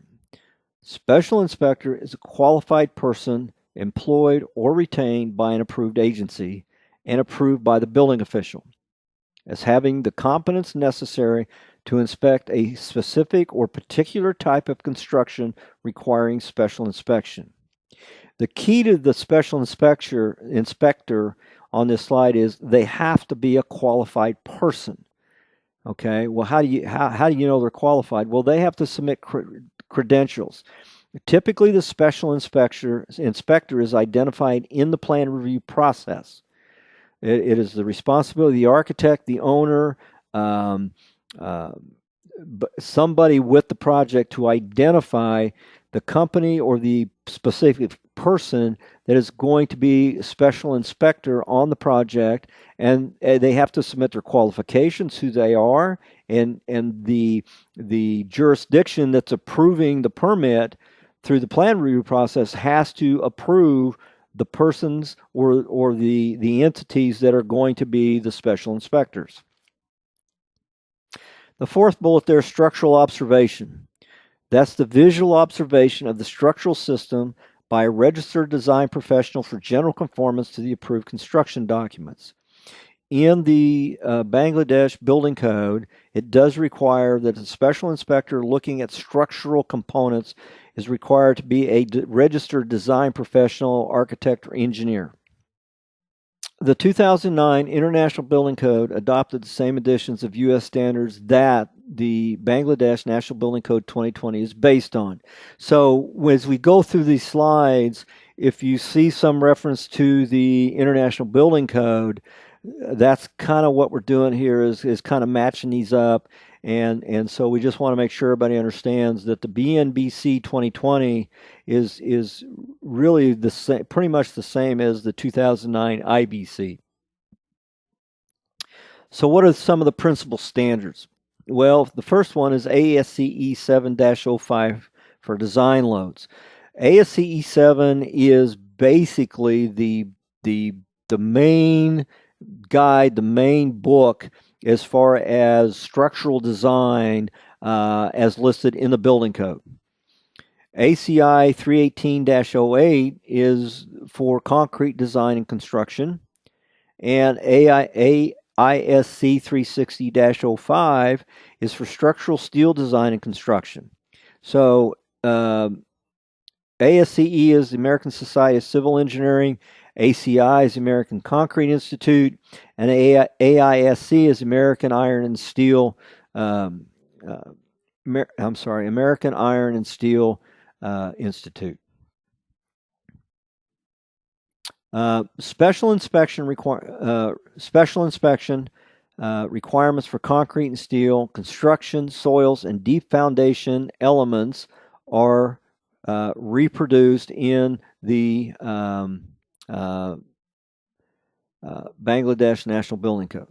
Special inspector is a qualified person employed or retained by an approved agency and approved by the building official as having the competence necessary to inspect a specific or particular type of construction requiring special inspection. The key to the special inspector on this slide is they have to be a qualified person. Okay, well, how do you know they're qualified? Well, they have to submit credentials. Typically, the special inspector is identified in the plan review process. It is the responsibility of the architect, the owner, somebody with the project to identify the company or the specific person that is going to be a special inspector on the project, and they have to submit their qualifications, who they are, and the jurisdiction that's approving the permit through the plan review process has to approve the persons or the entities that are going to be the special inspectors. The fourth bullet there, structural observation. That's the visual observation of the structural system by a registered design professional for general conformance to the approved construction documents. In the Bangladesh Building Code, it does require that a special inspector looking at structural components is required to be a registered design professional, architect, or engineer. The 2009 International Building Code adopted the same editions of U.S. standards that the Bangladesh National Building Code 2020 is based on. So as we go through these slides, if you see some reference to the International Building Code, that's kind of what we're doing here is kind of matching these up. And so we just want to make sure everybody understands that the BNBC 2020 is really the same, pretty much the same as the 2009 IBC. So what are some of the principal standards? Well, the first one is ASCE 7-05 for design loads. ASCE 7 is basically the main guide, the main book as far as structural design as listed in the building code. ACI 318-08 is for concrete design and construction, and AISC 360-05 is for structural steel design and construction. So ASCE is the American Society of Civil Engineering, ACI is the American Concrete Institute, and AISC is American Iron and Steel. American Iron and Steel Institute. Special inspection requirements for concrete and steel construction, soils, and deep foundation elements are reproduced in the Bangladesh National Building Code.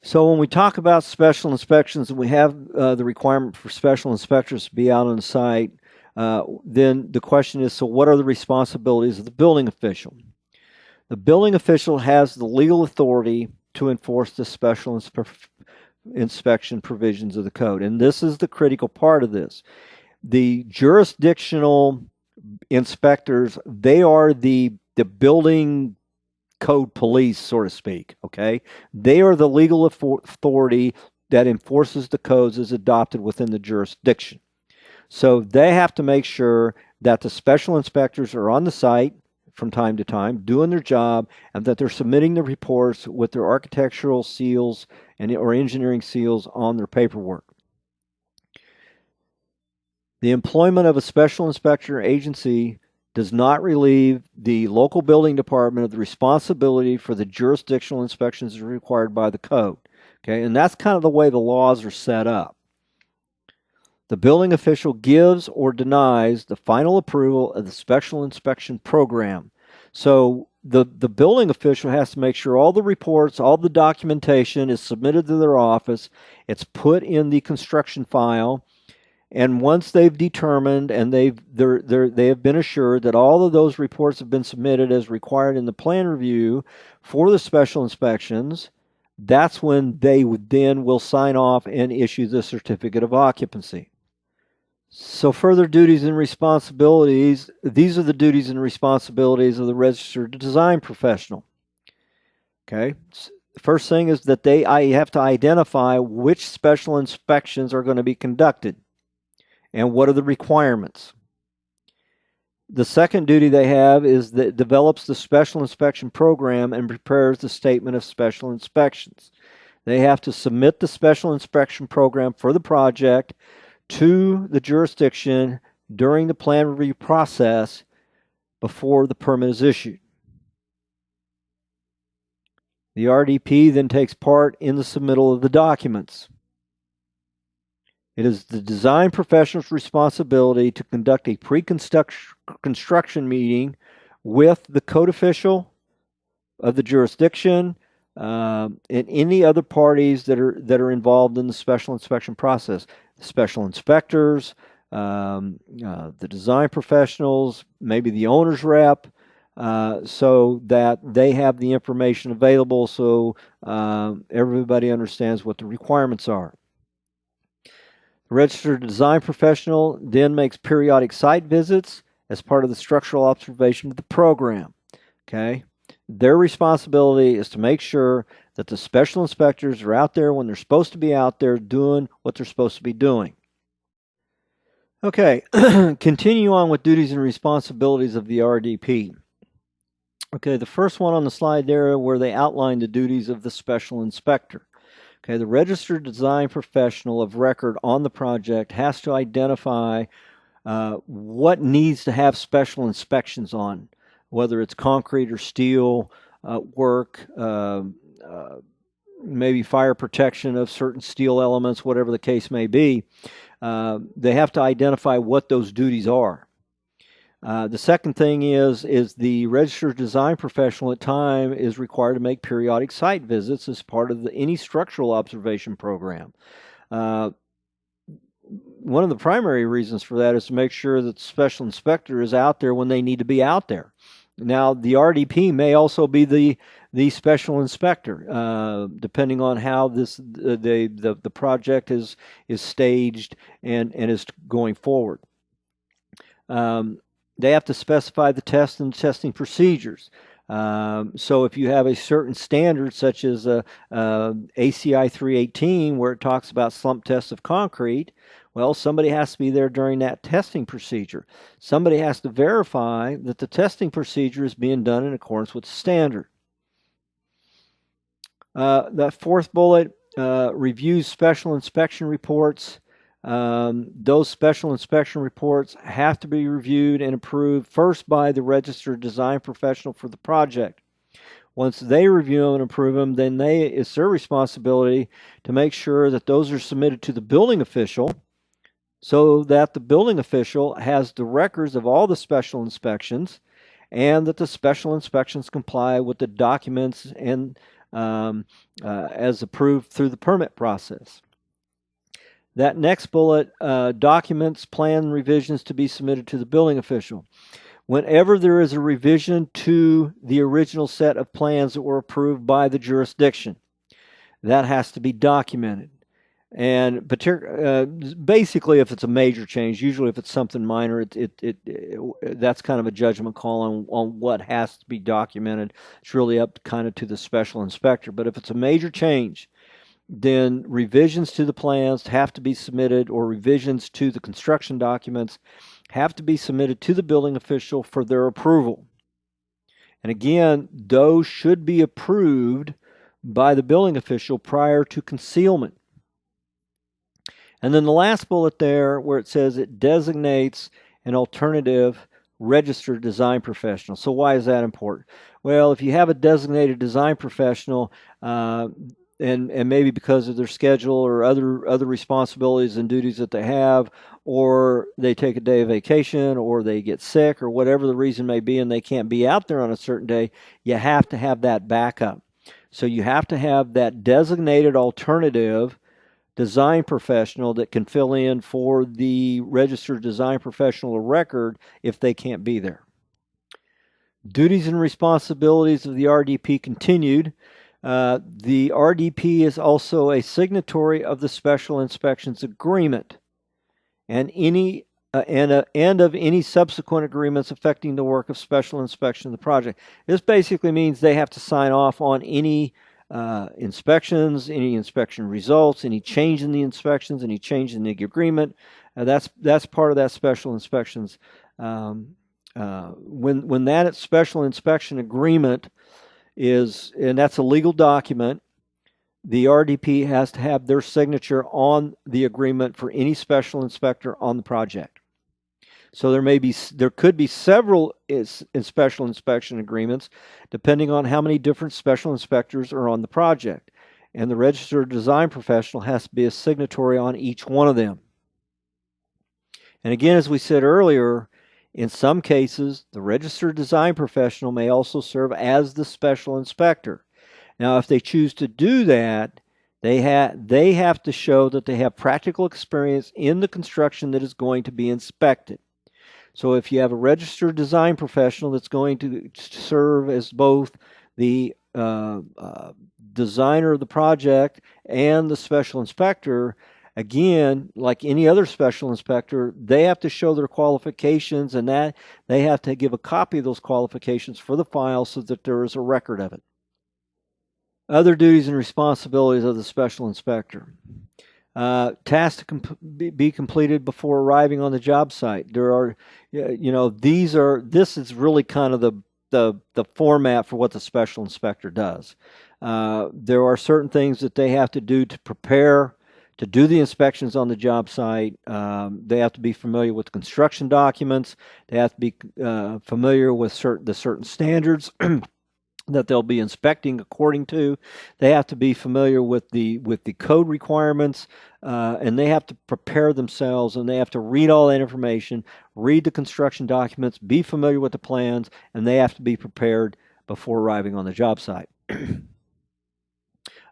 So when we talk about special inspections and we have the requirement for special inspectors to be out on the site, then the question is, so what are the responsibilities of the building official? The building official has the legal authority to enforce the special inspection provisions of the code. And this is the critical part of this. The jurisdictional inspectors, they are the building code police, so to speak, okay? They are the legal authority that enforces the codes as adopted within the jurisdiction. So they have to make sure that the special inspectors are on the site from time to time doing their job, and that they're submitting the reports with their architectural seals or engineering seals on their paperwork. The employment of a special inspector agency does not relieve the local building department of the responsibility for the jurisdictional inspections required by the code. Okay, and that's kind of the way the laws are set up. The building official gives or denies the final approval of the special inspection program. So the building official has to make sure all the reports, all the documentation is submitted to their office. It's put in the construction file. And once they've determined and they have been assured that all of those reports have been submitted as required in the plan review for the special inspections, that's when they will sign off and issue the certificate of occupancy. So further duties and responsibilities, these are the duties and responsibilities of the registered design professional. Okay. The first thing is that I have to identify which special inspections are going to be conducted and what are the requirements. The second duty they have is that it develops the special inspection program and prepares the statement of special inspections. They have to submit the special inspection program for the project to the jurisdiction during the plan review process before the permit is issued. The RDP then takes part in the submittal of the documents. It is the design professional's responsibility to conduct a pre-construction meeting with the code official of the jurisdiction and any other parties that are involved in the special inspection process. The special inspectors, the design professionals, maybe the owner's rep, so that they have the information available so everybody understands what the requirements are. The registered design professional then makes periodic site visits as part of the structural observation of the program. Okay? Their responsibility is to make sure that the special inspectors are out there when they're supposed to be out there doing what they're supposed to be doing. Okay, continue on with duties and responsibilities of the RDP. Okay, the first one on the slide there where they outline the duties of the special inspector. Okay, the registered design professional of record on the project has to identify what needs to have special inspections on, whether it's concrete or steel work, maybe fire protection of certain steel elements, whatever the case may be. They have to identify what those duties are. The second thing is the registered design professional at time is required to make periodic site visits as part of any structural observation program. One of the primary reasons for that is to make sure that the special inspector is out there when they need to be out there. Now, the RDP may also be the special inspector, depending on how the project is staged and is going forward. They have to specify the test and testing procedures. So if you have a certain standard, such as ACI 318, where it talks about slump tests of concrete, well, somebody has to be there during that testing procedure. Somebody has to verify that the testing procedure is being done in accordance with the standard. That fourth bullet reviews special inspection reports. Those special inspection reports have to be reviewed and approved first by the registered design professional for the project. Once they review them and approve them, then it's their responsibility to make sure that those are submitted to the building official so that the building official has the records of all the special inspections and that the special inspections comply with the documents and as approved through the permit process. That next bullet, documents, plan revisions to be submitted to the building official. Whenever there is a revision to the original set of plans that were approved by the jurisdiction, that has to be documented. And basically, if it's a major change, usually if it's something minor, that's kind of a judgment call on what has to be documented. It's really up kind of to the special inspector. But if it's a major change, then revisions to the plans have to be submitted, or revisions to the construction documents have to be submitted to the building official for their approval. And again, those should be approved by the building official prior to concealment. And then the last bullet there where it says it designates an alternative registered design professional. So why is that important? Well, if you have a designated design professional, and maybe because of their schedule or other responsibilities and duties that they have, or they take a day of vacation, or they get sick, or whatever the reason may be, and they can't be out there on a certain day, you have to have that backup. So you have to have that designated alternative design professional that can fill in for the registered design professional of record if they can't be there. Duties and responsibilities of the RDP continued. The RDP is also a signatory of the Special Inspections Agreement and of any subsequent agreements affecting the work of special inspection of the project. This basically means they have to sign off on any inspections, any inspection results, any change in the inspections, any change in the agreement. That's part of that special inspections. When that special inspection agreement is, and that's a legal document, the RDP has to have their signature on the agreement for any special inspector on the project. So there could be several special inspection agreements depending on how many different special inspectors are on the project. And the registered design professional has to be a signatory on each one of them. And again, as we said earlier, in some cases, the registered design professional may also serve as the special inspector. Now, if they choose to do that, they have to show that they have practical experience in the construction that is going to be inspected. So if you have a registered design professional that's going to serve as both the designer of the project and the special inspector, again, like any other special inspector, they have to show their qualifications, and that they have to give a copy of those qualifications for the file so that there is a record of it. Other duties and responsibilities of the special inspector. Tasks to be completed before arriving on the job site. There are, this is really kind of the format for what the special inspector does. There are certain things that they have to do to prepare to do the inspections on the job site. They have to be familiar with construction documents. They have to be familiar with certain standards that they'll be inspecting according to. They have to be familiar with the code requirements, and they have to prepare themselves, and they have to read all that information, read the construction documents, be familiar with the plans, and they have to be prepared before arriving on the job site.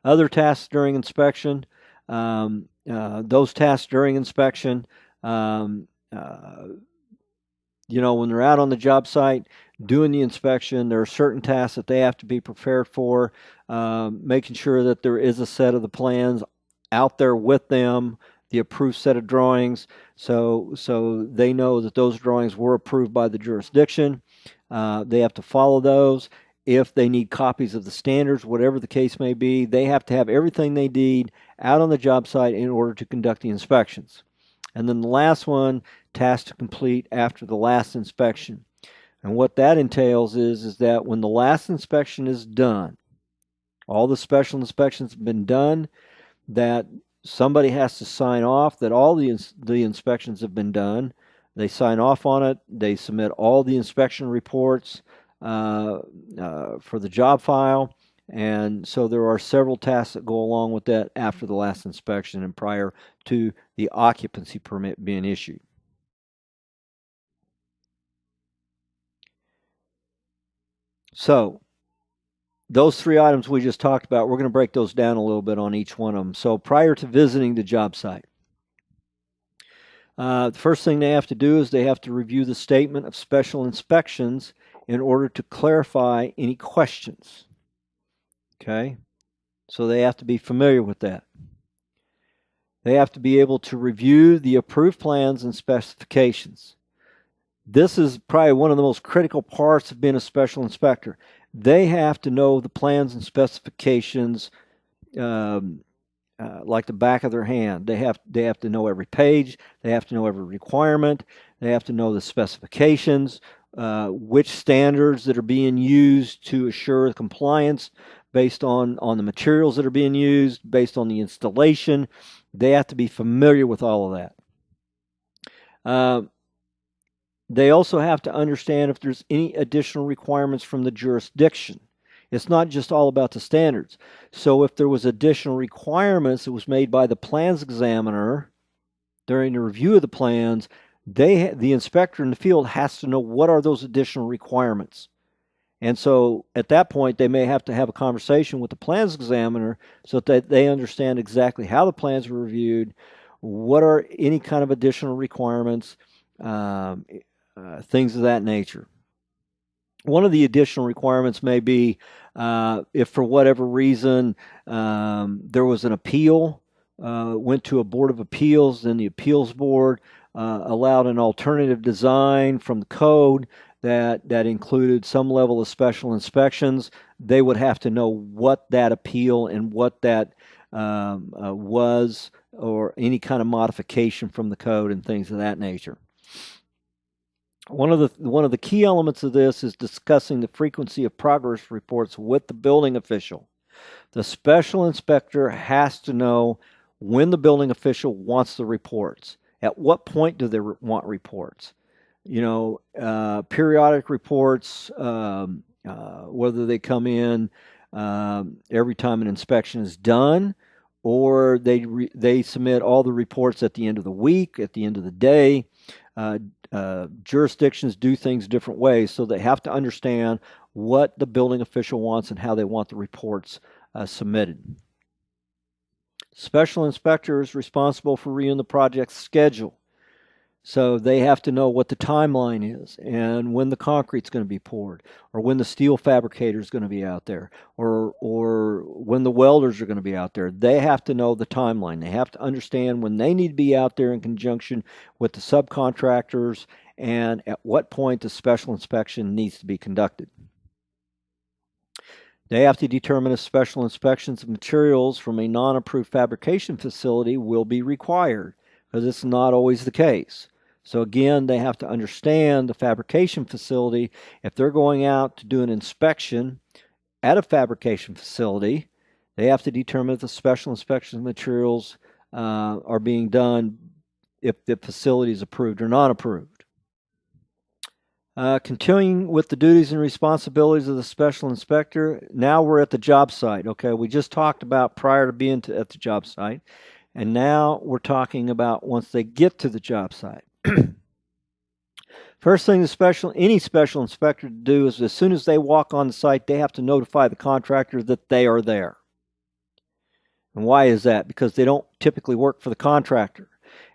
Other tasks during inspection. Those tasks during inspection, when they're out on the job site doing the inspection, there are certain tasks that they have to be prepared for, making sure that there is a set of the plans out there with them, the approved set of drawings, so they know that those drawings were approved by the jurisdiction. They have to follow those. If they need copies of the standards, whatever the case may be, they have to have everything they need out on the job site in order to conduct the inspections. And then the last one, task to complete after the last inspection. And what that entails is that when the last inspection is done, all the special inspections have been done, that somebody has to sign off that all the inspections have been done. They sign off on it. They submit all the inspection reports for the job file. And so there are several tasks that go along with that after the last inspection and prior to the occupancy permit being issued. So those three items we just talked about, we're going to break those down a little bit on each one of them. So prior to visiting the job site, the first thing they have to do is they have to review the statement of special inspections in order to clarify any questions. Okay, so they have to be familiar with that. They have to be able to review the approved plans and specifications. This is probably one of the most critical parts of being a special inspector. They have to know the plans and specifications like the back of their hand. They have to know every page. They have to know every requirement. They have to know the specifications, which standards that are being used to assure compliance based on the materials that are being used, based on the installation. They have to be familiar with all of that. They also have to understand if there's any additional requirements from the jurisdiction It's not just all about the standards. So if there was additional requirements that was made by the plans examiner during the review of the plans, the inspector in the field has to know what are those additional requirements. And so at that point, they may have to have a conversation with the plans examiner so that they understand exactly how the plans were reviewed, what are any kind of additional requirements, things of that nature. One of the additional requirements may be if for whatever reason there was an appeal, went to a board of appeals, then the appeals board allowed an alternative design from the code that included some level of special inspections. They would have to know what that appeal and what that was, or any kind of modification from the code and things of that nature. One of the key elements of this is discussing the frequency of progress reports with the building official. The special inspector has to know when the building official wants the reports. At what point do they want reports? Periodic reports, whether they come in every time an inspection is done, or they submit all the reports at the end of the week, at the end of the day. Jurisdictions do things different ways, so they have to understand what the building official wants and how they want the reports submitted. Special inspector is responsible for reviewing the project schedule. So they have to know what the timeline is and when the concrete's going to be poured, or when the steel fabricator is going to be out there, or when the welders are going to be out there. They have to know the timeline. They have to understand when they need to be out there in conjunction with the subcontractors and at what point the special inspection needs to be conducted. They have to determine if special inspections of materials from a non-approved fabrication facility will be required, because it's not always the case. So again, they have to understand the fabrication facility. If they're going out to do an inspection at a fabrication facility, they have to determine if the special inspection materials are being done, if the facility is approved or not approved. Continuing with the duties and responsibilities of the special inspector, now we're at the job site. Okay, we just talked about prior to being at the job site, and now we're talking about once they get to the job site. First thing any special inspector to do is, as soon as they walk on the site, they have to notify the contractor that they are there. And why is that? Because they don't typically work for the contractor.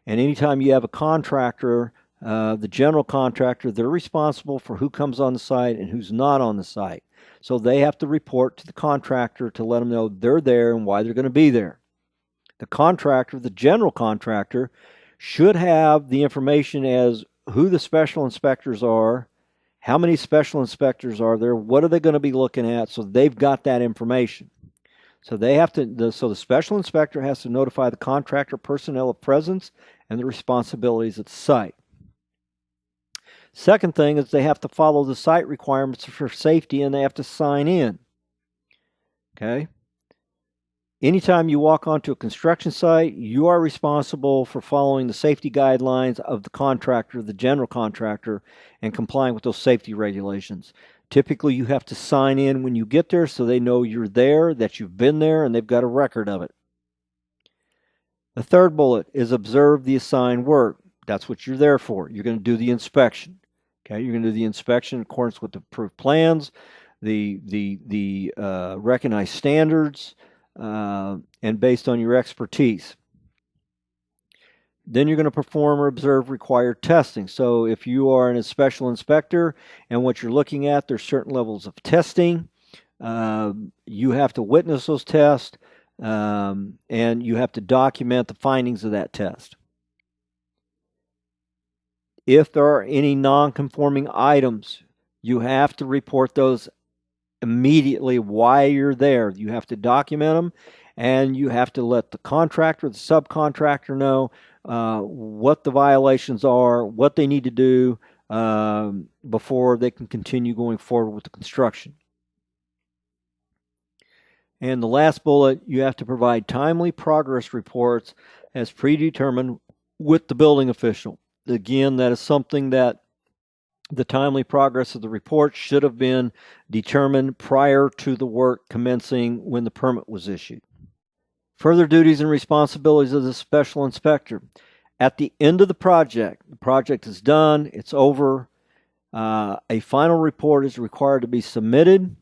And anytime you have a contractor, the general contractor, they're responsible for who comes on the site and who's not on the site. So they have to report to the contractor to let them know they're there and why they're going to be there. The contractor, the general contractor, should have the information as who the special inspectors are, how many special inspectors are there, what are they going to be looking at, so they've got that information. So the special inspector has to notify the contractor personnel of presence and the responsibilities at the site. Second thing is they have to follow the site requirements for safety, and they have to sign in. Okay? Anytime you walk onto a construction site, you are responsible for following the safety guidelines of the contractor, the general contractor, and complying with those safety regulations. Typically, you have to sign in when you get there so they know you're there, that you've been there, and they've got a record of it. The third bullet is observe the assigned work. That's what you're there for. You're going to do the inspection. Okay, you're going to do the inspection in accordance with the approved plans, the recognized standards, and based on your expertise. Then you're going to perform or observe required testing. So if you are a special inspector and what you're looking at, there's certain levels of testing. You have to witness those tests, and you have to document the findings of that test. If there are any non-conforming items, you have to report those immediately while you're there. You have to document them, and you have to let the contractor, the subcontractor know what the violations are, what they need to do before they can continue going forward with the construction. And the last bullet, you have to provide timely progress reports as predetermined with the building official. Again, that is something that The timely progress of the report should have been determined prior to the work commencing when the permit was issued. Further duties and responsibilities of the special inspector. At the end of the project is done, it's over, a final report is required to be submitted.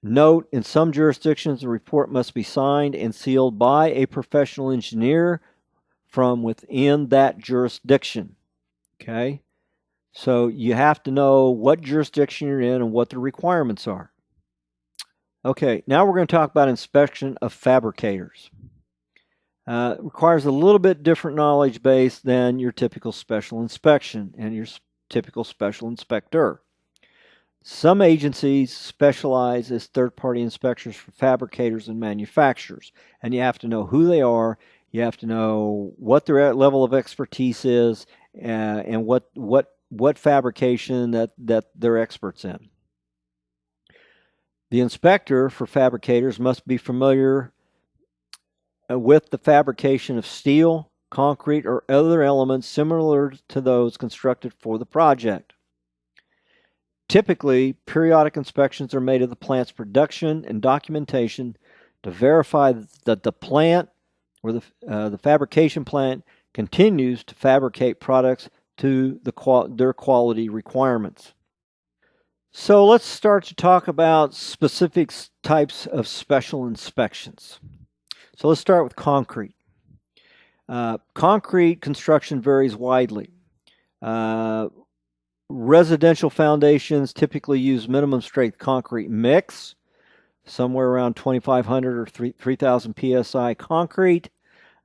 Note, in some jurisdictions, the report must be signed and sealed by a professional engineer from within that jurisdiction. Okay? So you have to know what jurisdiction you're in and what the requirements are. Okay, now we're going to talk about inspection of fabricators. It requires a little bit different knowledge base than your typical special inspection and your typical special inspector. Some agencies specialize as third-party inspectors for fabricators and manufacturers, and you have to know who they are. You have to know what their level of expertise is, and what fabrication that they're experts in. The inspector for fabricators must be familiar with the fabrication of steel, concrete, or other elements similar to those constructed for the project. Typically, periodic inspections are made of the plant's production and documentation to verify that the plant or the fabrication plant continues to fabricate products to their quality requirements. So let's start to talk about specific types of special inspections. So let's start with concrete. Concrete construction varies widely. Residential foundations typically use minimum strength concrete mix, somewhere around 2,500 or 3,000 psi concrete,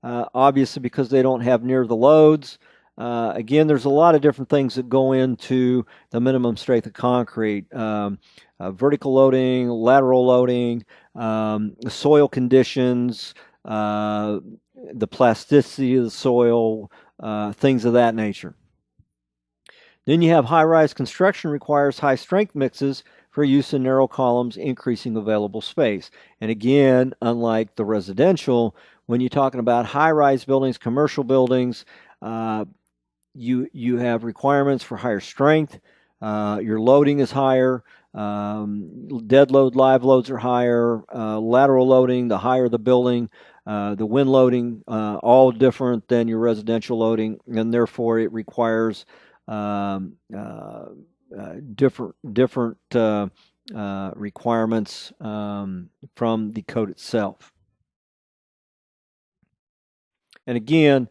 obviously because they don't have near the loads. Again, there's a lot of different things that go into the minimum strength of concrete. Vertical loading, lateral loading, soil conditions, the plasticity of the soil, things of that nature. Then you have high-rise construction requires high-strength mixes for use in narrow columns, increasing available space. And again, unlike the residential, when you're talking about high-rise buildings, commercial buildings, you have requirements for higher strength. Your loading is higher. Dead load, live loads are higher. Lateral loading, the higher the building. The wind loading, all different than your residential loading, and therefore it requires different requirements from the code itself. And again,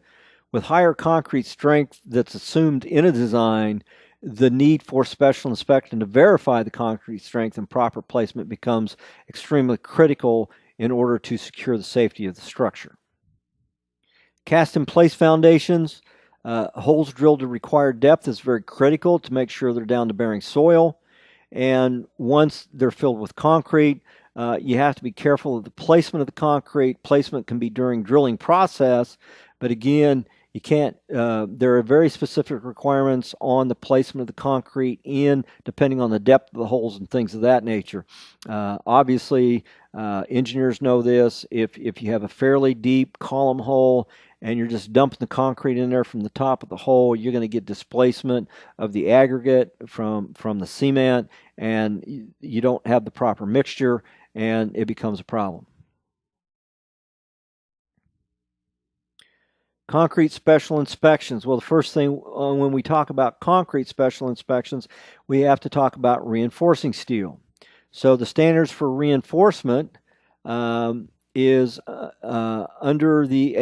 with higher concrete strength that's assumed in a design, the need for special inspection to verify the concrete strength and proper placement becomes extremely critical in order to secure the safety of the structure. Cast-in-place foundations, holes drilled to required depth is very critical to make sure they're down to bearing soil. And once they're filled with concrete, you have to be careful of the placement of the concrete. Placement can be during drilling process, but again, you can't, there are very specific requirements on the placement of the concrete depending on the depth of the holes and things of that nature. Obviously, engineers know this. If you have a fairly deep column hole and you're just dumping the concrete in there from the top of the hole, you're going to get displacement of the aggregate from the cement, and you don't have the proper mixture, and it becomes a problem. Concrete special inspections. Well, the first thing when we talk about concrete special inspections, we have to talk about reinforcing steel. So the standards for reinforcement is under the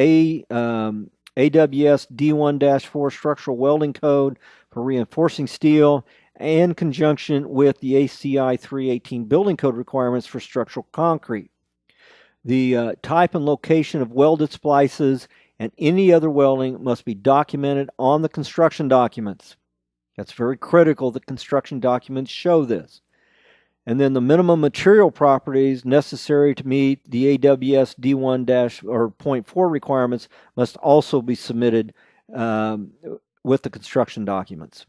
AWS D1-4 structural welding code for reinforcing steel, in conjunction with the ACI 318 building code requirements for structural concrete. The type and location of welded splices and any other welding must be documented on the construction documents. That's very critical that construction documents show this. And then the minimum material properties necessary to meet the AWS D1-0.4 requirements must also be submitted with the construction documents.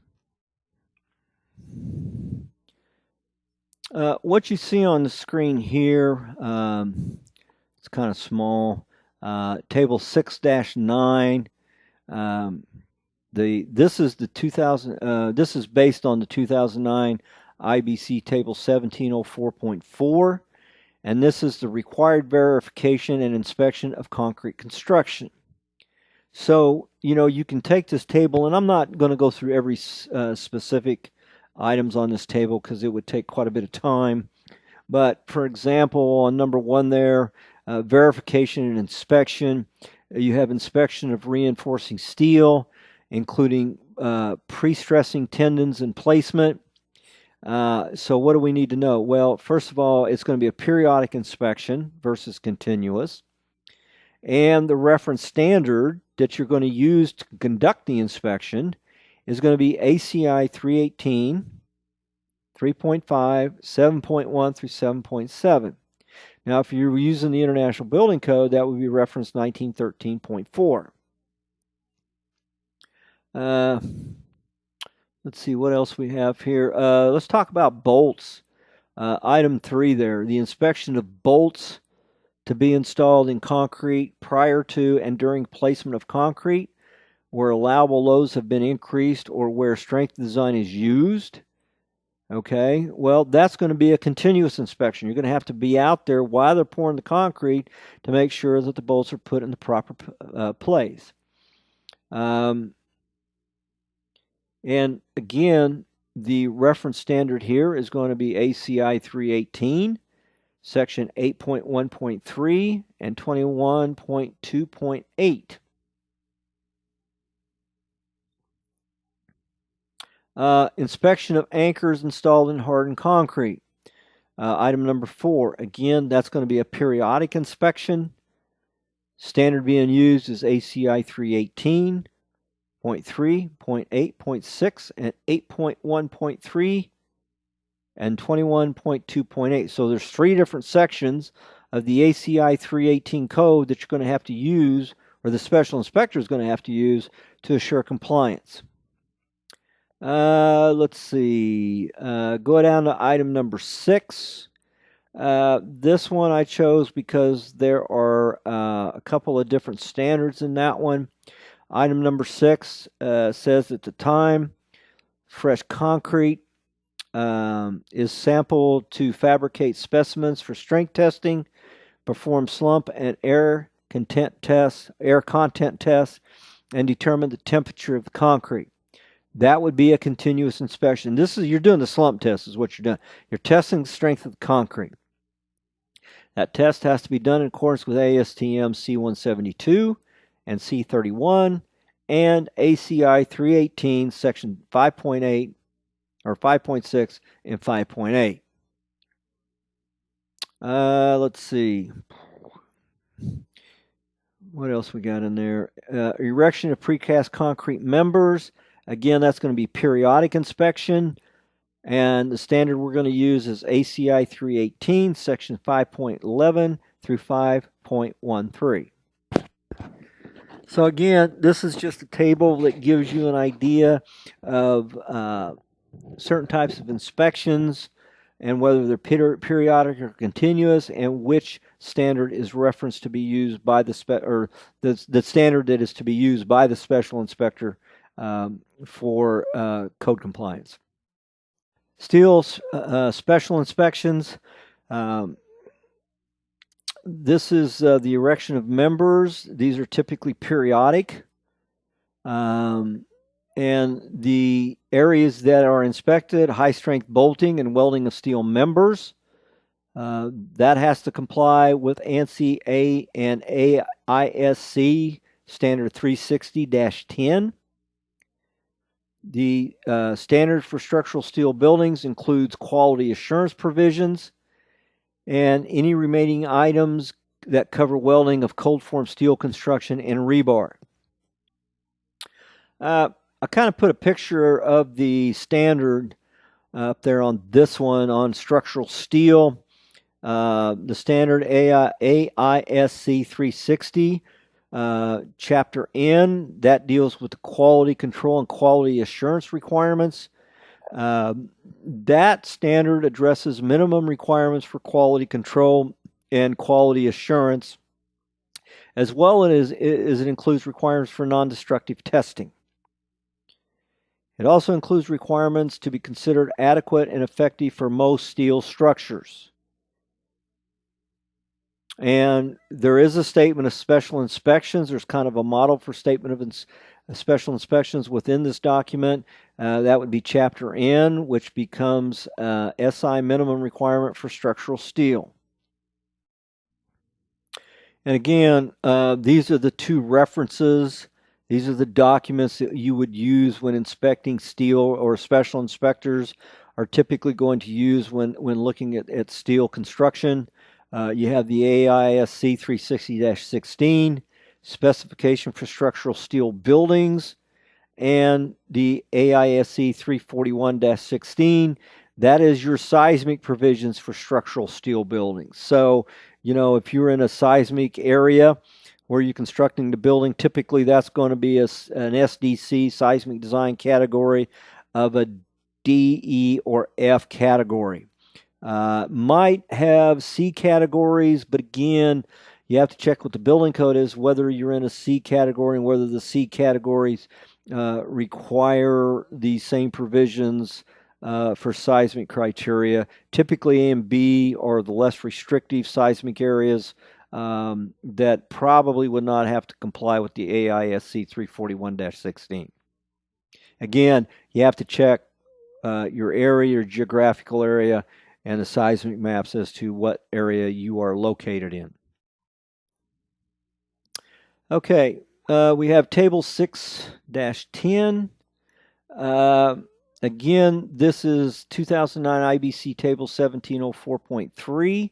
What you see on the screen here, it's kind of small. Table 6-9 This is the 2000. This is based on the 2009 IBC Table 1704.4, and this is the required verification and inspection of concrete construction. So, you can take this table, and I'm not going to go through every specific items on this table because it would take quite a bit of time. But for example, on number 1 there, verification and inspection, you have inspection of reinforcing steel, including pre-stressing tendons and placement. So what do we need to know? Well, first of all, it's going to be a periodic inspection versus continuous. And the reference standard that you're going to use to conduct the inspection is going to be ACI 318, 3.5, 7.1 through 7.7. Now, if you're using the International Building Code, that would be reference 1913.4. Let's see what else we have here. Let's talk about bolts. Item 3 there, the inspection of bolts to be installed in concrete prior to and during placement of concrete, where allowable loads have been increased or where strength design is used. Okay, well, that's going to be a continuous inspection. You're going to have to be out there while they're pouring the concrete to make sure that the bolts are put in the proper place. And again, the reference standard here is going to be ACI 318, section 8.1.3 and 21.2.8. Inspection of anchors installed in hardened concrete. Item number 4, again, that's going to be a periodic inspection. Standard being used is ACI 318, 0.3, 0.8, 0.6, and 8.1.3, and 21.2.8. So there's 3 different sections of the ACI 318 code that you're going to have to use, or the special inspector is going to have to use to assure compliance. Let's see. Go down to item number 6. This one I chose because there are a couple of different standards in that one. Item number 6 says at the time fresh concrete is sampled to fabricate specimens for strength testing, perform slump and air content tests, and determine the temperature of the concrete. That would be a continuous inspection. You're doing the slump test is what you're doing. You're testing the strength of the concrete. That test has to be done in accordance with ASTM C172 and C31 and ACI 318 section 5.8 or 5.6 and 5.8. Let's see. What else we got in there? Erection of precast concrete members. Again, that's going to be periodic inspection. And the standard we're going to use is ACI 318, section 5.11 through 5.13. So again, this is just a table that gives you an idea of certain types of inspections and whether they're periodic or continuous, and which standard is referenced to be used by the standard that is to be used by the special inspector for code compliance. Steel special inspections. This is the erection of members. These are typically periodic. And the areas that are inspected, high strength bolting and welding of steel members. That has to comply with ANSI A and AISC standard 360-10. The standard for structural steel buildings includes quality assurance provisions and any remaining items that cover welding of cold form steel construction and rebar. I kind of put a picture of the standard up there on this one on structural steel. The standard AISC 360. Chapter N, that deals with the quality control and quality assurance requirements. That standard addresses minimum requirements for quality control and quality assurance, as well as it includes requirements for non-destructive testing. It also includes requirements to be considered adequate and effective for most steel structures. And there is a statement of special inspections. There's kind of a model for statement of special inspections within this document. That would be Chapter N, which becomes SI minimum requirement for structural steel. And again, these are the two references. These are the documents that you would use when inspecting steel, or special inspectors are typically going to use when looking at steel construction. You have the AISC 360-16, specification for structural steel buildings, and the AISC 341-16. That is your seismic provisions for structural steel buildings. So, if you're in a seismic area where you're constructing the building, typically that's going to be an SDC, seismic design category, of a D, E, or F category. Might have C categories, but again, you have to check what the building code is, whether you're in a C category and whether the C categories require the same provisions for seismic criteria. Typically A and B are the less restrictive seismic areas that probably would not have to comply with the AISC 341-16. Again, you have to check your area, your geographical area, and the seismic maps as to what area you are located in. Okay, we have Table 6-10. Again, this is 2009 IBC Table 1704.3.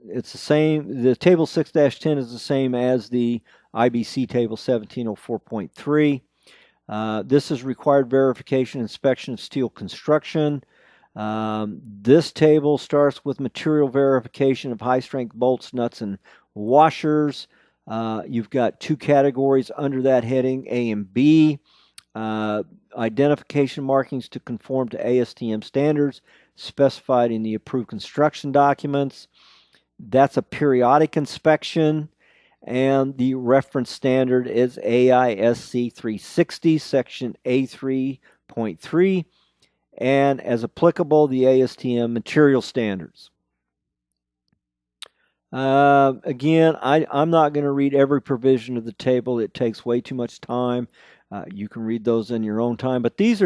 It's the same. The Table 6-10 is the same as the IBC Table 1704.3. This is required verification inspection of steel construction. This table starts with material verification of high-strength bolts, nuts, and washers. You've got two categories under that heading, A and B. Identification markings to conform to ASTM standards specified in the approved construction documents. That's a periodic inspection, and the reference standard is AISC 360, section A3.3, and as applicable, the ASTM material standards. Again, I'm not going to read every provision of the table. It takes way too much time. You can read those in your own time. But these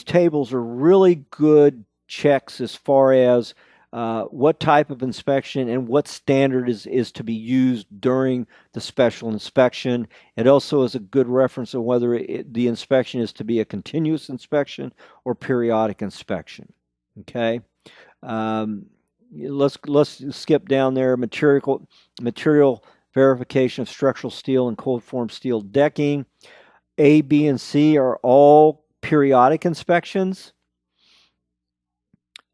tables are really good checks as far as what type of inspection and what standard is to be used during the special inspection. It also is a good reference of whether the inspection is to be a continuous inspection or periodic inspection. Okay. Let's skip down there. Material verification of structural steel and cold form steel decking. A, B, and C are all periodic inspections,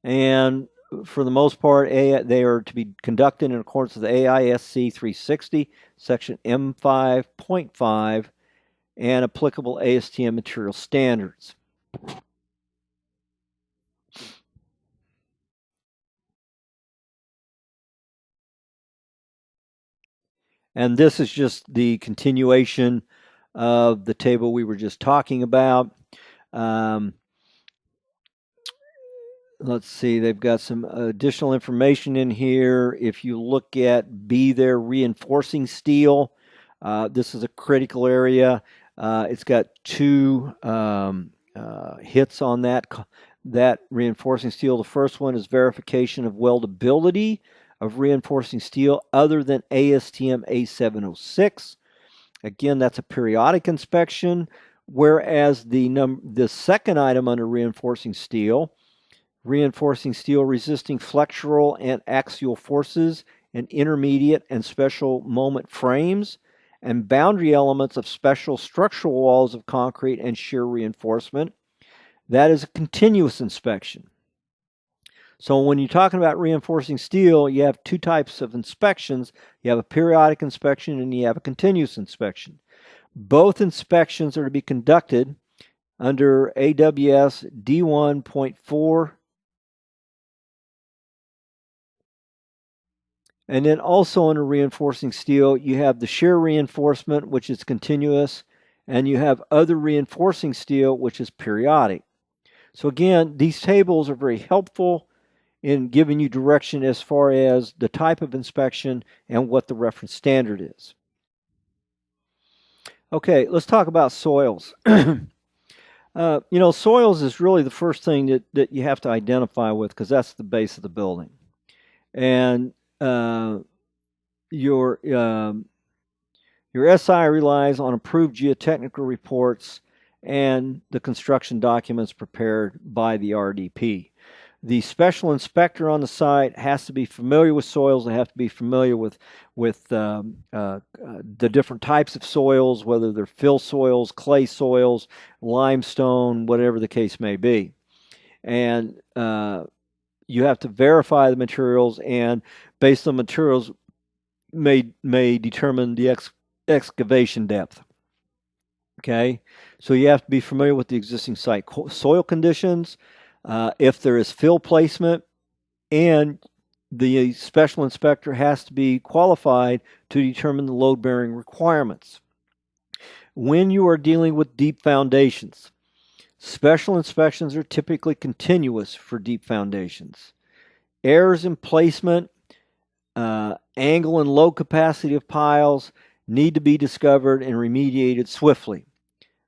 and for the most part, they are to be conducted in accordance with the AISC 360, section M5.5, and applicable ASTM material standards. And this is just the continuation of the table we were just talking about. Let's see, they've got some additional information in here. If you look at B there, reinforcing steel, this is a critical area. It's got two hits on that reinforcing steel. The first one is verification of weldability of reinforcing steel other than ASTM A706. Again, that's a periodic inspection, whereas the second item under reinforcing steel resisting flexural and axial forces in intermediate and special moment frames, and boundary elements of special structural walls of concrete and shear reinforcement. That is a continuous inspection. So when you're talking about reinforcing steel, you have two types of inspections. You have a periodic inspection and you have a continuous inspection. Both inspections are to be conducted under AWS D1.4. And then also under reinforcing steel, you have the shear reinforcement, which is continuous, and you have other reinforcing steel, which is periodic. So again, these tables are very helpful in giving you direction as far as the type of inspection and what the reference standard is. Okay, let's talk about soils. Soils is really the first thing that you have to identify with, because that's the base of the building. And your SI relies on approved geotechnical reports and the construction documents prepared by the RDP. The special inspector on the site has to be familiar with soils. They have to be familiar with the different types of soils, whether they're fill soils, clay soils, limestone, whatever the case may be. And you have to verify the materials, and based on materials may determine the excavation depth. Okay, so you have to be familiar with the existing site soil conditions, if there is fill placement, and the special inspector has to be qualified to determine the load-bearing requirements. When you are dealing with deep foundations, special inspections are typically continuous for deep foundations. Errors in placement, angle and load capacity of piles need to be discovered and remediated swiftly.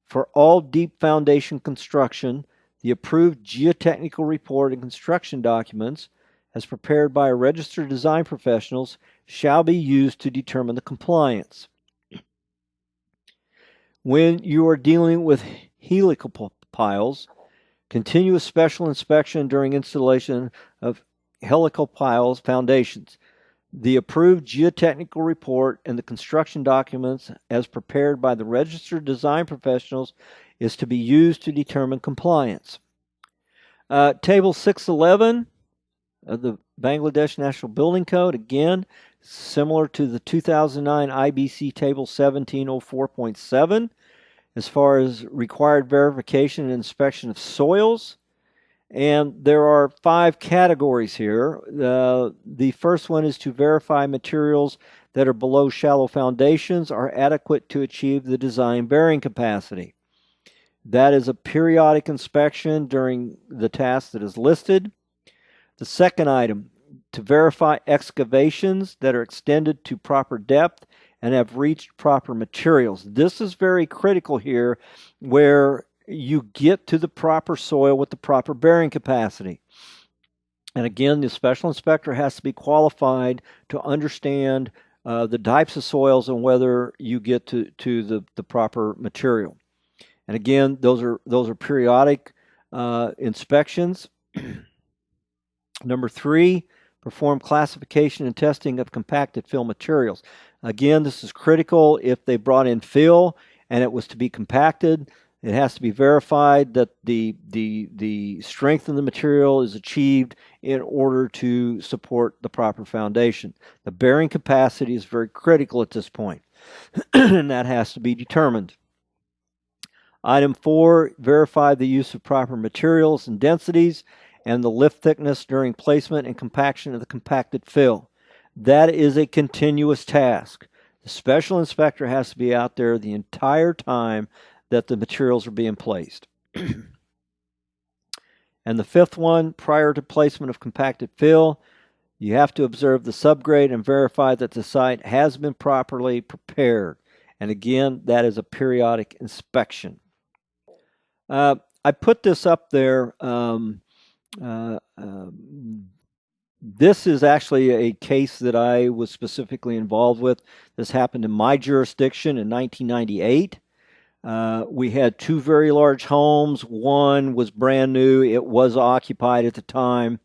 For all deep foundation construction, the approved geotechnical report and construction documents, as prepared by registered design professionals, shall be used to determine the compliance. When you are dealing with helical piles, continuous special inspection during installation of helical piles foundations. The approved geotechnical report and the construction documents, as prepared by the registered design professionals, is to be used to determine compliance. Table 611 of the Bangladesh National Building Code, again, similar to the 2009 IBC Table 1704.7, as far as required verification and inspection of soils. And there are 5 categories here. The first one is to verify materials that are below shallow foundations are adequate to achieve the design bearing capacity. That is a periodic inspection during the task that is listed. The second item, to verify excavations that are extended to proper depth and have reached proper materials. This is very critical here, where you get to the proper soil with the proper bearing capacity. And again, the special inspector has to be qualified to understand the types of soils and whether you get to the proper material. And again, those are periodic inspections. Number 3, perform classification and testing of compacted fill materials. Again, this is critical. If they brought in fill and it was to be compacted, it has to be verified that the strength of the material is achieved in order to support the proper foundation. The bearing capacity is very critical at this point, and that has to be determined. Item 4, verify the use of proper materials and densities and the lift thickness during placement and compaction of the compacted fill. That is a continuous task. The special inspector has to be out there the entire time that the materials are being placed. And the 5th one, prior to placement of compacted fill, you have to observe the subgrade and verify that the site has been properly prepared. And again, that is a periodic inspection. I put this up there. This is actually a case that I was specifically involved with. This happened in my jurisdiction in 1998. We had 2 very large homes. One was brand new. It was occupied at the time.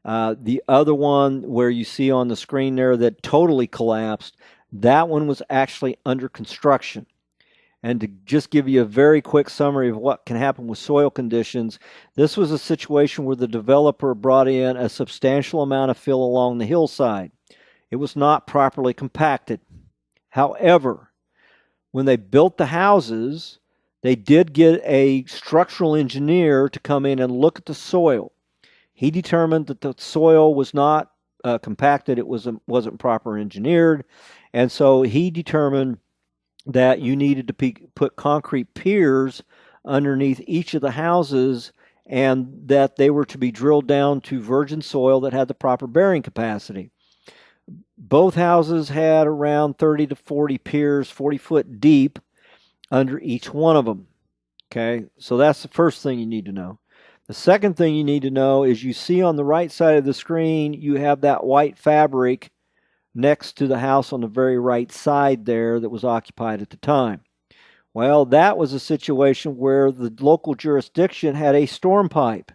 The other one, where you see on the screen there that totally collapsed, that one was actually under construction. And to just give you a very quick summary of what can happen with soil conditions, this was a situation where the developer brought in a substantial amount of fill along the hillside. It was not properly compacted. However, when they built the houses, they did get a structural engineer to come in and look at the soil. He determined that the soil was not compacted. It wasn't proper engineered. And so he determined that you needed to put concrete piers underneath each of the houses, and that they were to be drilled down to virgin soil that had the proper bearing capacity. Both houses had around 30 to 40 piers, 40-foot deep, under each one of them. Okay, so that's the first thing you need to know. The second thing you need to know is, you see on the right side of the screen, you have that white fabric next to the house on the very right side there that was occupied at the time. Well, that was a situation where the local jurisdiction had a storm pipe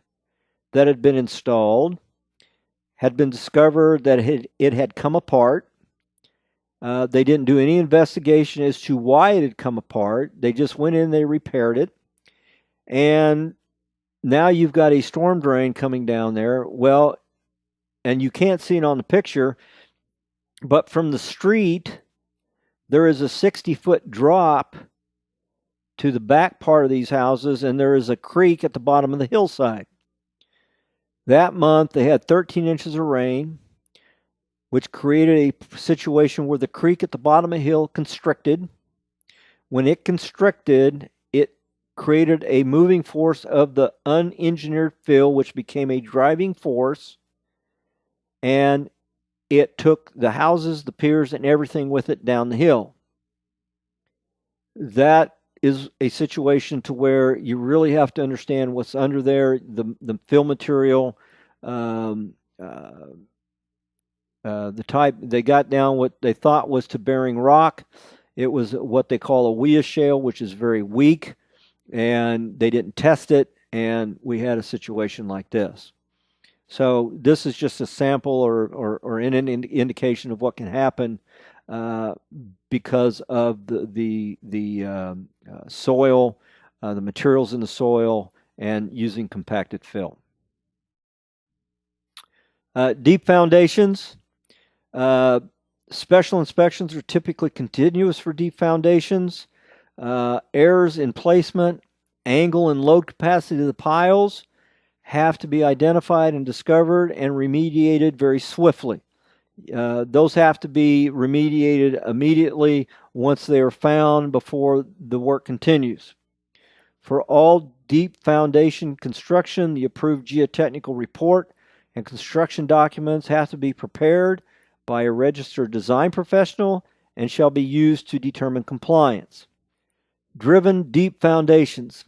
that had been installed, had been discovered that it had come apart. They didn't do any investigation as to why it had come apart. They just went in, they repaired it, and now you've got a storm drain coming down there. Well, and you can't see it on the picture, but from the street, there is a 60-foot drop to the back part of these houses, and there is a creek at the bottom of the hillside. That month, they had 13 inches of rain, which created a situation where the creek at the bottom of the hill constricted. When it constricted, it created a moving force of the unengineered fill, which became a driving force, and it took the houses, the piers, and everything with it down the hill. That is a situation to where you really have to understand what's under there. The fill material, the type, they got down what they thought was to bearing rock. It was what they call a Wea shale, which is very weak, and they didn't test it, and we had a situation like this. So this is just a sample or an indication of what can happen because of the soil, the materials in the soil, and using compacted fill. Deep foundations. Special inspections are typically continuous for deep foundations. Errors in placement, angle, and load capacity of the piles have to be identified and discovered and remediated very swiftly. Those have to be remediated immediately once they are found before the work continues. For all deep foundation construction, the approved geotechnical report and construction documents have to be prepared by a registered design professional and shall be used to determine compliance. Driven deep foundations.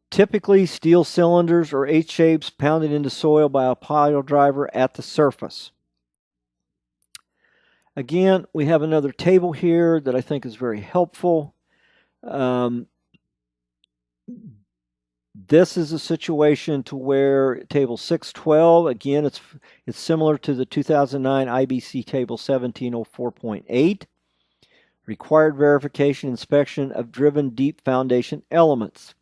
Typically, steel cylinders or H-shapes pounded into soil by a pile driver at the surface. Again, we have another table here that I think is very helpful. This is a situation to where table 612, again, it's similar to the 2009 IBC table 1704.8. Required verification inspection of driven deep foundation elements.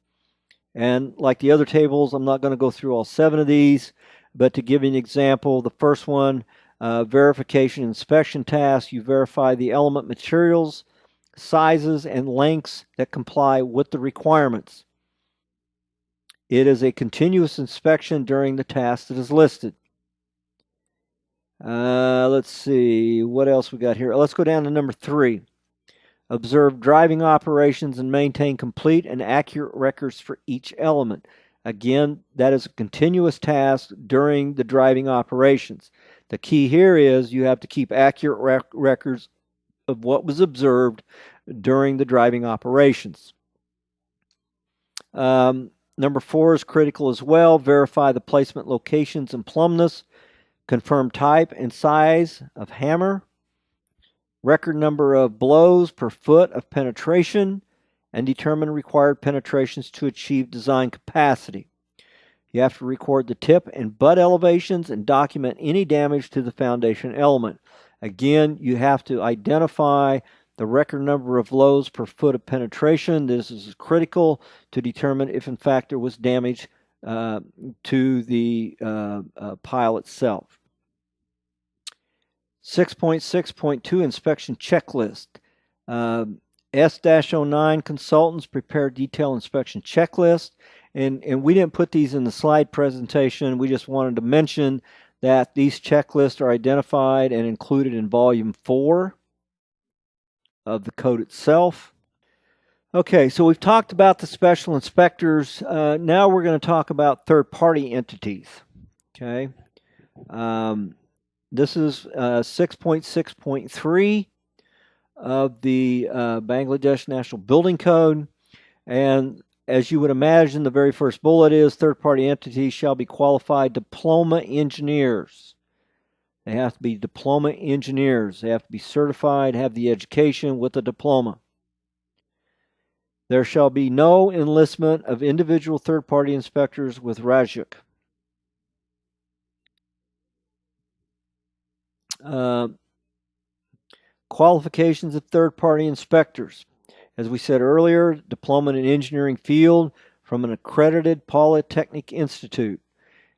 And like the other tables, I'm not going to go through all 7 of these, but to give you an example, the first one, verification inspection task, you verify the element materials, sizes, and lengths that comply with the requirements. It is a continuous inspection during the task that is listed. Let's see, what else we got here? Let's go down to number 3. Observe driving operations and maintain complete and accurate records for each element. Again, that is a continuous task during the driving operations. The key here is you have to keep accurate records of what was observed during the driving operations. Number 4 is critical as well. Verify the placement locations and plumbness. Confirm type and size of hammer. Record number of blows per foot of penetration, and determine required penetrations to achieve design capacity. You have to record the tip and butt elevations and document any damage to the foundation element. Again, you have to identify the record number of blows per foot of penetration. This is critical to determine if in fact there was damage to the pile itself. 6.6.2 Inspection Checklist. S-09 consultants prepare detailed inspection checklist. And we didn't put these in the slide presentation. We just wanted to mention that these checklists are identified and included in Volume 4 of the code itself. Okay, so we've talked about the special inspectors. Now we're going to talk about third-party entities. Okay. This is 6.6.3 of the Bangladesh National Building Code. And as you would imagine, the very first bullet is third-party entities shall be qualified diploma engineers. They have to be diploma engineers. They have to be certified, have the education with a diploma. There shall be no enlistment of individual third-party inspectors with RAJUK. Qualifications of third-party inspectors. As we said earlier, diploma in engineering field from an accredited polytechnic institute.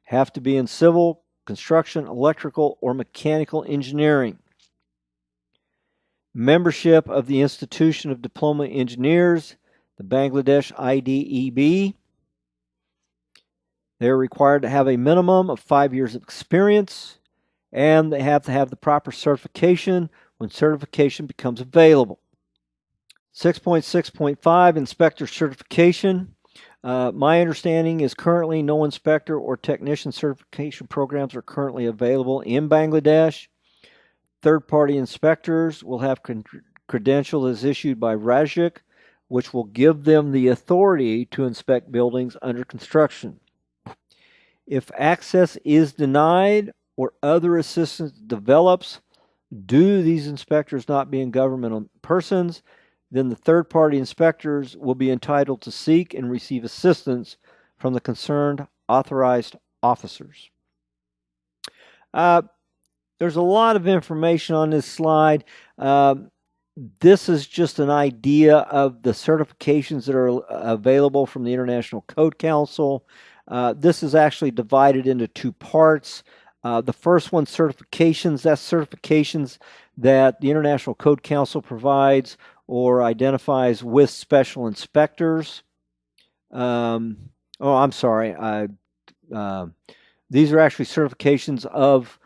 Have to be in civil, construction, electrical, or mechanical engineering. Membership of the Institution of Diploma Engineers, the Bangladesh IDEB. They're required to have a minimum of 5 years of experience, and they have to have the proper certification when certification becomes available. 6.6.5 Inspector Certification. My understanding is currently no inspector or technician certification programs are currently available in Bangladesh. Third-party inspectors will have credential as issued by RAJUK, which will give them the authority to inspect buildings under construction. If access is denied or other assistance develops due to these inspectors not being governmental persons, then the third-party inspectors will be entitled to seek and receive assistance from the concerned authorized officers. There's a lot of information on this slide. This is just an idea of the certifications that are available from the International Code Council. This is actually divided into two parts. The first one, certifications, that's certifications that the International Code Council provides or identifies with special inspectors. I'm sorry. These are actually certifications of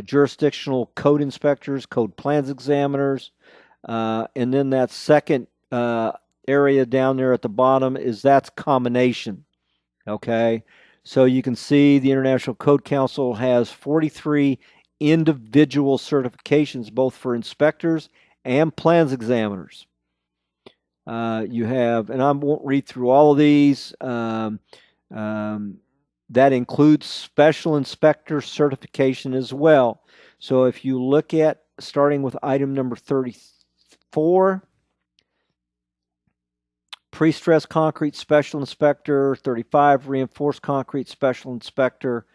jurisdictional code inspectors, code plans examiners, and then that second area down there at the bottom that's combination. Okay, so you can see the International Code Council has 43 individual certifications, both for inspectors and plans examiners. You have, and I won't read through all of these. That includes special inspector certification as well. So if you look at starting with item number 34, pre-stressed concrete special inspector, 35 reinforced concrete special inspector,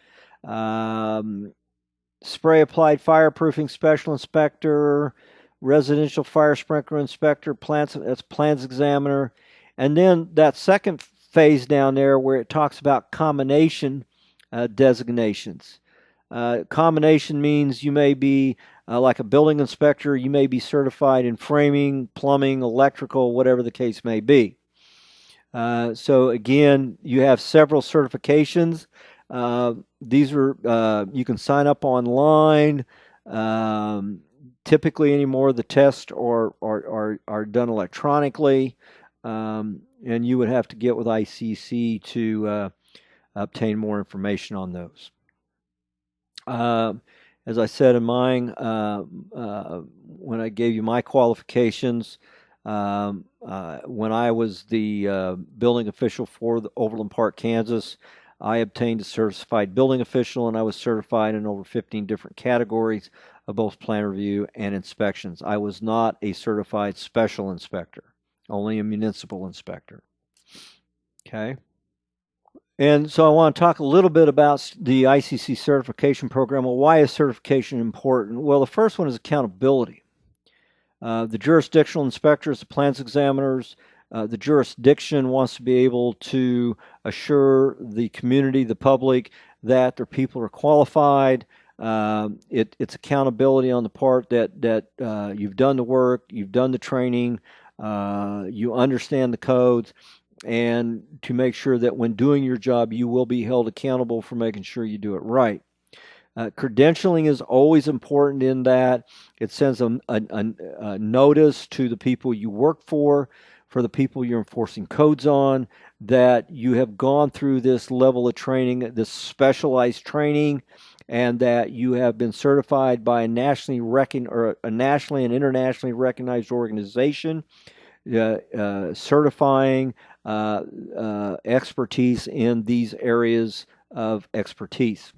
spray applied fireproofing special inspector, residential fire sprinkler inspector, that's plans examiner, and then that second phase down there where it talks about combination designations. Combination means you may be like a building inspector, you may be certified in framing, plumbing, electrical, whatever the case may be. So again, you have several certifications. These are you can sign up online. Typically anymore the tests are done electronically, and you would have to get with ICC to obtain more information on those. As I said in mine, when I gave you my qualifications, when I was the building official for the Overland Park, Kansas, I obtained a certified building official, and I was certified in over 15 different categories of both plan review and inspections. I was not a certified special inspector, only a municipal inspector. Okay. And so I want to talk a little bit about the ICC certification program. Well, why is certification important? Well, the first one is accountability. The jurisdictional inspectors, the plans examiners, the jurisdiction wants to be able to assure the community, the public, that their people are qualified. It's accountability on the part that you've done the work, you've done the training, you understand the codes, and to make sure that when doing your job, you will be held accountable for making sure you do it right. Credentialing is always important in that it sends a notice to the people you work for for the people you're enforcing codes on, that you have gone through this level of training, this specialized training, and that you have been certified by a nationally and internationally recognized organization, certifying expertise in these areas of expertise.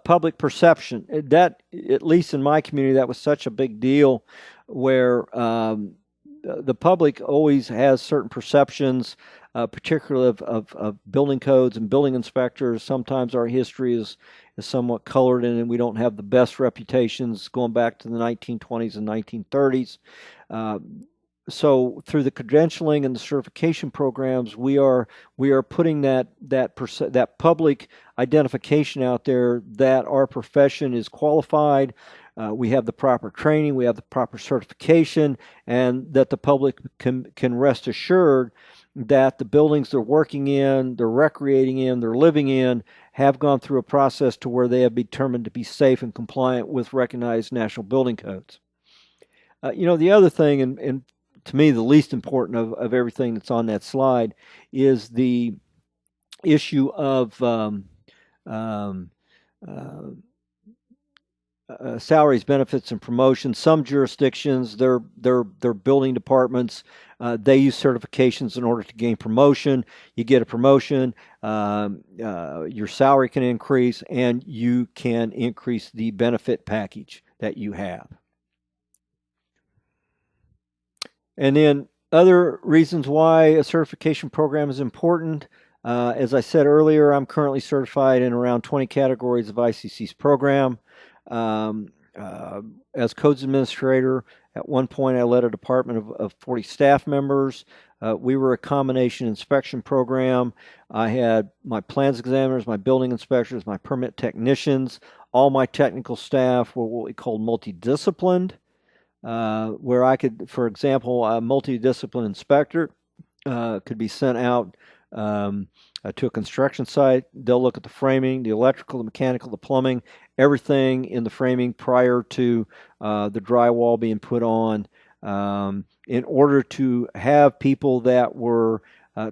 Public perception, that, at least in my community, that was such a big deal, where the public always has certain perceptions, particularly of building codes and building inspectors. Sometimes our history is somewhat colored in, and we don't have the best reputations going back to the 1920s and 1930s. So through the credentialing and the certification programs, we are putting that public identification out there that our profession is qualified. We have the proper training, we have the proper certification, and that the public can rest assured that the buildings they're working in, they're recreating in, they're living in, have gone through a process to where they have been determined to be safe and compliant with recognized national building codes. The other thing, and to me the least important of everything that's on that slide, is the issue of salaries, benefits, and promotions. Some jurisdictions, their building departments, they use certifications in order to gain promotion. You get a promotion, your salary can increase, and you can increase the benefit package that you have. And then other reasons why a certification program is important. As I said earlier, I'm currently certified in around 20 categories of ICC's program. As codes administrator, at one point I led a department of 40 staff members. We were a combination inspection program. I had my plans examiners, my building inspectors, my permit technicians. All my technical staff were what we called multidisciplined, where I could, for example, a multidisciplined inspector could be sent out to a construction site. They'll look at the framing, the electrical, the mechanical, the plumbing, everything in the framing prior to the drywall being put on, in order to have people that were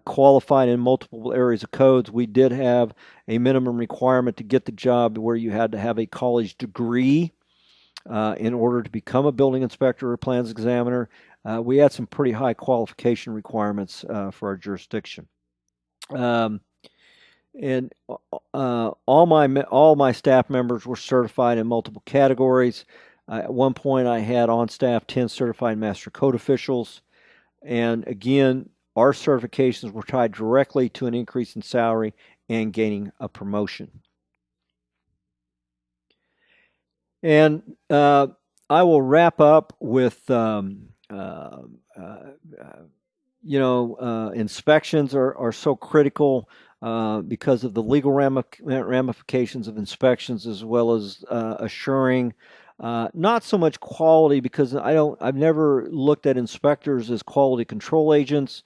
qualified in multiple areas of codes. We did have a minimum requirement to get the job where you had to have a college degree in order to become a building inspector or plans examiner. We had some pretty high qualification requirements for our jurisdiction. And all my staff members were certified in multiple categories. At one point, I had on staff 10 certified master code officials. And again, our certifications were tied directly to an increase in salary and gaining a promotion. And I will wrap up with, inspections are so critical because of the legal ramifications of inspections, as well as assuring not so much quality, because I've never looked at inspectors as quality control agents,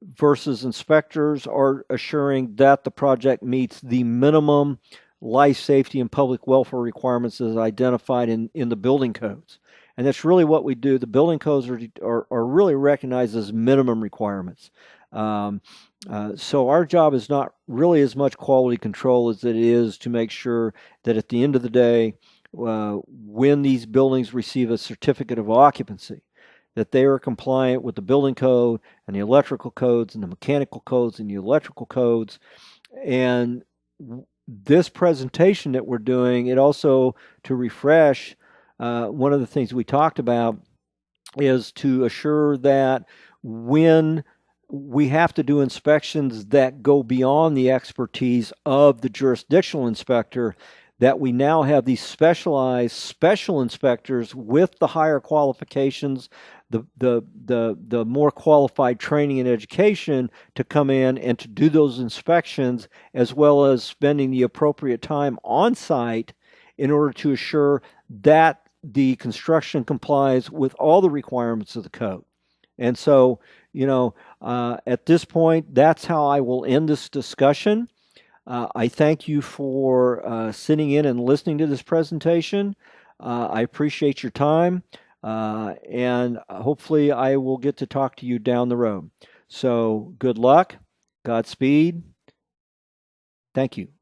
versus inspectors are assuring that the project meets the minimum life safety and public welfare requirements as identified in the building codes. And that's really what we do. The building codes are really recognized as minimum requirements. So our job is not really as much quality control as it is to make sure that at the end of the day, when these buildings receive a certificate of occupancy, that they are compliant with the building code and the electrical codes and the mechanical codes and the electrical codes. And this presentation that we're doing, it also, to refresh, one of the things we talked about is to assure that when we have to do inspections that go beyond the expertise of the jurisdictional inspector, that we now have these specialized special inspectors with the higher qualifications, the more qualified training and education to come in and to do those inspections, as well as spending the appropriate time on site in order to assure that the construction complies with all the requirements of the code. And so, at this point, that's how I will end this discussion. I thank you for sitting in and listening to this presentation. I appreciate your time. and hopefully I will get to talk to you down the road. So good luck, Godspeed. Thank you.